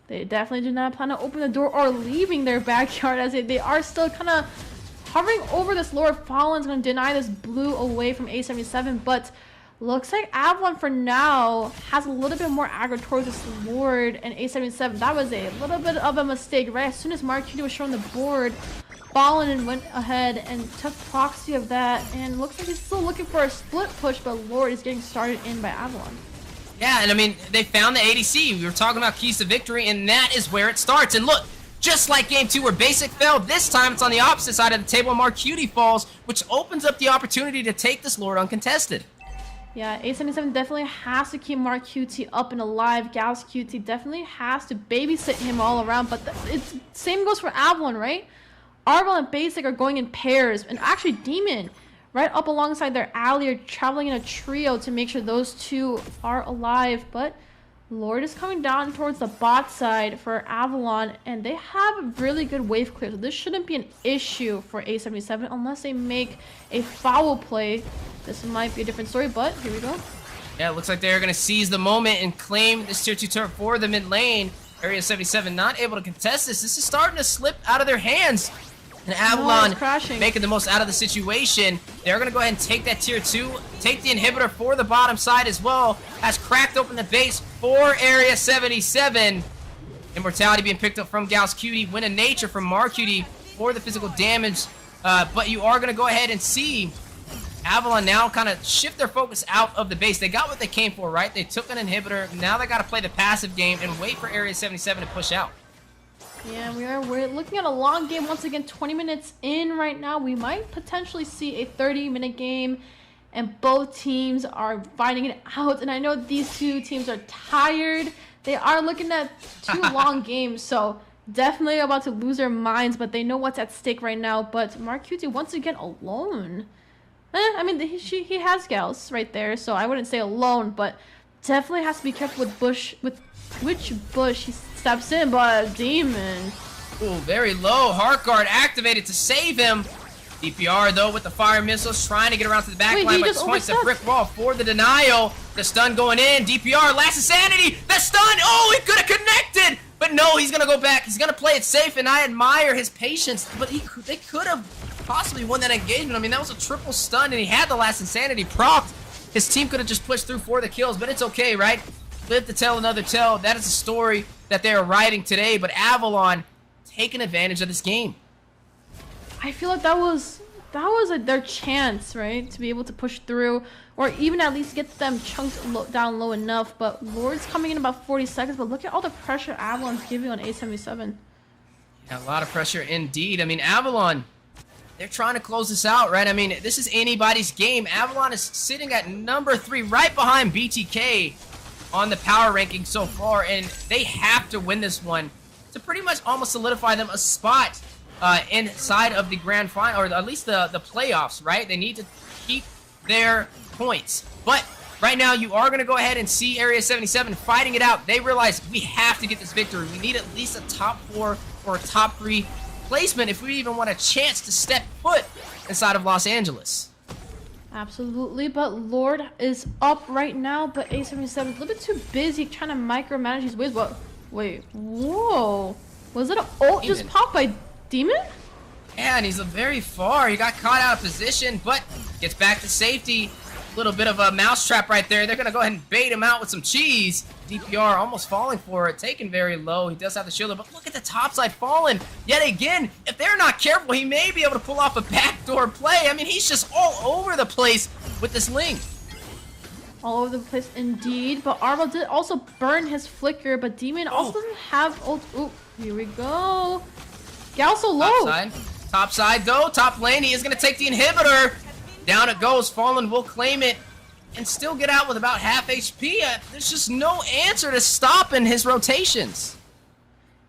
They definitely do not plan on opening the door or leaving their backyard, as they are still kind of hovering over this Lord. Fallen's going to deny this blue away from A77, but looks like Avalon for now has a little bit more aggro towards this Lord and A77. That was a little bit of a mistake, right? As soon as Mark was showing the board, Fallen went ahead and took proxy of that, and looks like he's still looking for a split push, but Lord is getting started in by Avalon. Yeah, and I mean, they found the ADC. We were talking about keys to victory, and that is where it starts. And look, just like game 2 where Basic fell, this time it's on the opposite side of the table. Marcuti falls, which opens up the opportunity to take this Lord uncontested. Yeah, A77 definitely has to keep Mark QT up and alive. Gauss QT definitely has to babysit him all around, but it's same goes for Avalon, right? Arvel and Basic are going in pairs, and actually Demon right up alongside their ally are traveling in a trio to make sure those two are alive. But Lord is coming down towards the bot side for Avalon, and they have a really good wave clear, so this shouldn't be an issue for A77 unless they make a foul play. This might be a different story, but here we go. Yeah, it looks like they're going to seize the moment and claim this tier 2 turret for the mid lane. Area 77 not able to contest this. This is starting to slip out of their hands. And Avalon making the most out of the situation. They're going to go ahead and take that tier 2, take the inhibitor for the bottom side as well, has cracked open the base for Area 77. Immortality being picked up from Gauss Cutie, win of nature from Marcuti for the physical damage. But you are going to go ahead and see Avalon now kind of shift their focus out of the base. They got what they came for, right? They took an inhibitor. Now they got to play the passive game and wait for Area 77 to push out. Yeah, we're looking at a long game once again. 20 minutes in right now. We might potentially see a 30-minute game, and both teams are fighting it out. And I know these two teams are tired. They are looking at 2 long games, so definitely about to lose their minds, but they know what's at stake right now. But Mark Cutie once again alone. I mean, he has Gals right there, so I wouldn't say alone, but definitely has to be careful with which bush he steps in. But Demon. Ooh, very low. Heart Guard activated to save him. DPR, though, with the fire missiles, trying to get around to the back line, but just points the brick wall for the denial. The stun going in. DPR, last insanity. The stun. Oh, he could have connected. But no, he's going to go back. He's going to play it safe, and I admire his patience. But they could have possibly won that engagement. I mean, that was a triple stun, and he had the last insanity procced. His team could have just pushed through for the kills, but it's okay, right? Live to tell another tale. That is a story that they are writing today, but Avalon taking advantage of this game. I feel like that was their chance, right, to be able to push through, or even at least get them chunked down low enough. But Lord's coming in about 40 seconds, but look at all the pressure Avalon's giving on A77. Yeah, a lot of pressure indeed. I mean, Avalon, they're trying to close this out, right? I mean, this is anybody's game. Avalon is sitting at number 3, right behind BTK on the power ranking so far, and they have to win this one to pretty much almost solidify them a spot inside of the grand final, or at least the playoffs, right? They need to keep their points. But right now, you are going to go ahead and see Area 77 fighting it out. They realize we have to get this victory. We need at least a top 4 or a top 3 placement if we even want a chance to step foot inside of Los Angeles. Absolutely, but Lord is up right now, but A77 is a little bit too busy trying to micromanage his ways. What? Wait, whoa. Was it an ult just popped by Demon? Yeah, and he's very far. He got caught out of position, but gets back to safety. A little bit of a mousetrap right there. They're going to go ahead and bait him out with some cheese. DPR almost falling for it, taken very low. He does have the shield, but look at the top side falling. Yet again, if they're not careful, he may be able to pull off a backdoor play. I mean, he's just all over the place with this link. All over the place indeed, but Arvo did also burn his flicker, but Demon also doesn't have ult. Ooh, here we go. Gal so low. Top side though, top lane, he is going to take the inhibitor. Down it goes, Fallen will claim it and still get out with about half HP. There's just no answer to stopping his rotations.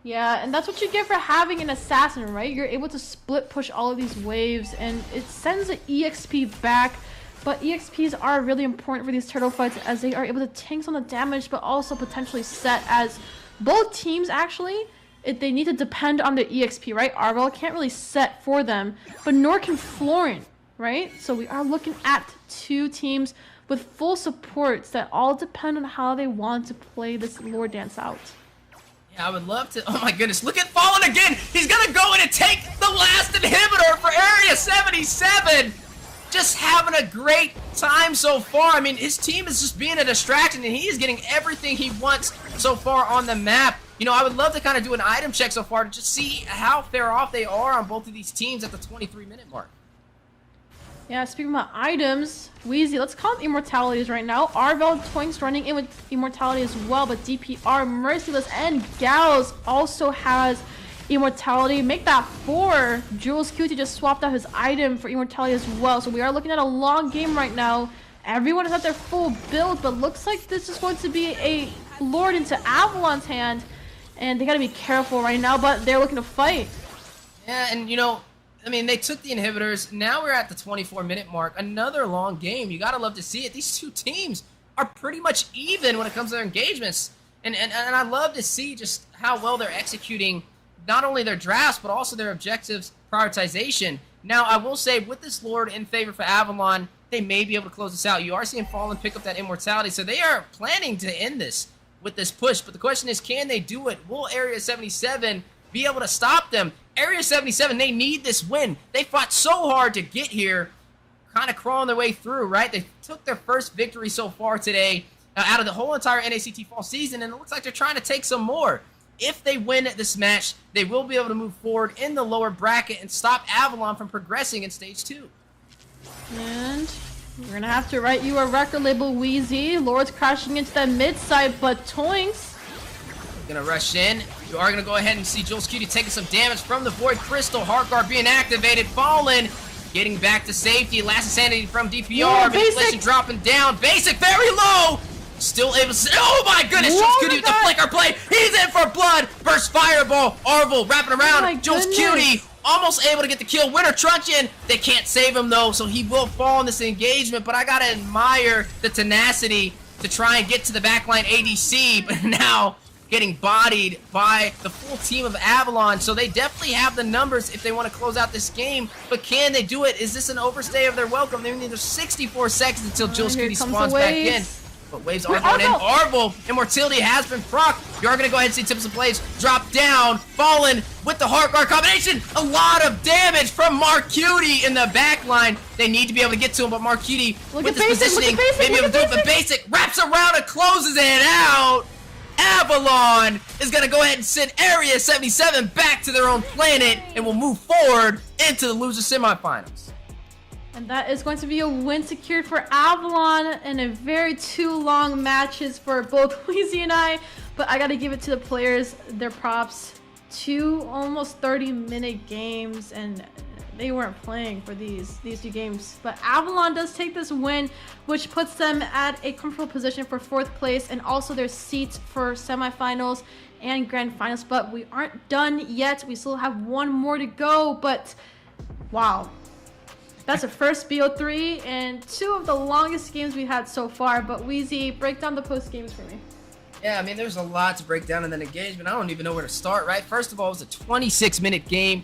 Yeah, and that's what you get for having an assassin, right? You're able to split push all of these waves, and it sends the EXP back. But EXPs are really important for these turtle fights, as they are able to tank some of the damage, but also potentially set, as both teams actually, they need to depend on the EXP, right? Arvel can't really set for them, but nor can Florent, right? So we are looking at 2 teams with full supports that all depend on how they want to play this lore dance out. Yeah, I would love to. Oh my goodness, look at Fallen again. He's going to go in and take the last inhibitor for Area 77. Just having a great time so far. I mean, his team is just being a distraction, and he is getting everything he wants so far on the map. You know, I would love to kind of do an item check so far to just see how fair off they are on both of these teams at the 23-minute mark. Yeah, speaking about items, Wheezy, let's call them immortalities right now. Arvel, Twinks running in with immortality as well, but DPR, Merciless, and Gals also has immortality. Make that 4. Jules QT just swapped out his item for immortality as well, so we are looking at a long game right now. Everyone is at their full build, but looks like this is going to be a Lord into Avalon's hand, and they gotta be careful right now, but they're looking to fight. Yeah, and you know, I mean, they took the inhibitors. Now we're at the 24-minute mark. Another long game. You gotta love to see it. These 2 teams are pretty much even when it comes to their engagements, and I love to see just how well they're executing not only their drafts, but also their objectives prioritization. Now, I will say, with this Lord in favor for Avalon, they may be able to close this out. You are seeing Fallen pick up that immortality, so they are planning to end this with this push. But the question is, can they do it? Will Area 77 be able to stop them? Area 77, they need this win. They fought so hard to get here, kind of crawling their way through, right? They took their first victory so far today out of the whole entire NACT fall season, and it looks like they're trying to take some more. If they win this match, they will be able to move forward in the lower bracket and stop Avalon from progressing in Stage 2. And we're gonna have to write you a record label, Wheezy. Lord's crashing into that mid side, but Toinks Gonna rush in. You are gonna go ahead and see Jules Cutie taking some damage from the Void Crystal. Heart Guard being activated. Fallen. Getting back to safety. Last Insanity from DPR. Whoa, Manipulation dropping down. Basic very low. Still able to... Oh my goodness! Jules Cutie with the flicker play. He's in for blood. Burst Fireball. Arvel wrapping around. Jules Cutie almost able to get the kill. Winter Truncheon. They can't save him though, so he will fall in this engagement. But I gotta admire the tenacity to try and get to the backline ADC. But now getting bodied by the full team of Avalon, so they definitely have the numbers if they want to close out this game. But can they do it? Is this an overstay of their welcome? They need 64 seconds until Jules Cutie spawns back in. But waves are going in. Arvel, Immortality has been proc. You are going to go ahead and see Tips and Plays drop down. Fallen with the Heart Guard combination. A lot of damage from Marcutie in the back line. They need to be able to get to him, but Marcutie with this positioning may be able to do it. But Basic wraps around and closes it out. Avalon is going to go ahead and send Area 77 back to their own planet and will move forward into the loser semifinals. And that is going to be a win secured for Avalon in a very two long matches for both Wheezy and I. But I got to give it to the players, their props. 2 almost 30-minute games, and they weren't playing for these 2 games. But Avalon does take this win, which puts them at a comfortable position for 4th place and also their seats for semifinals and grand finals. But we aren't done yet. We still have 1 more to go. But wow, that's the first BO3 and 2 of the longest games we had so far. But Wheezy, break down the post games for me. Yeah, I mean, there's a lot to break down in that engagement. I don't even know where to start, right? First of all, it was a 26-minute game.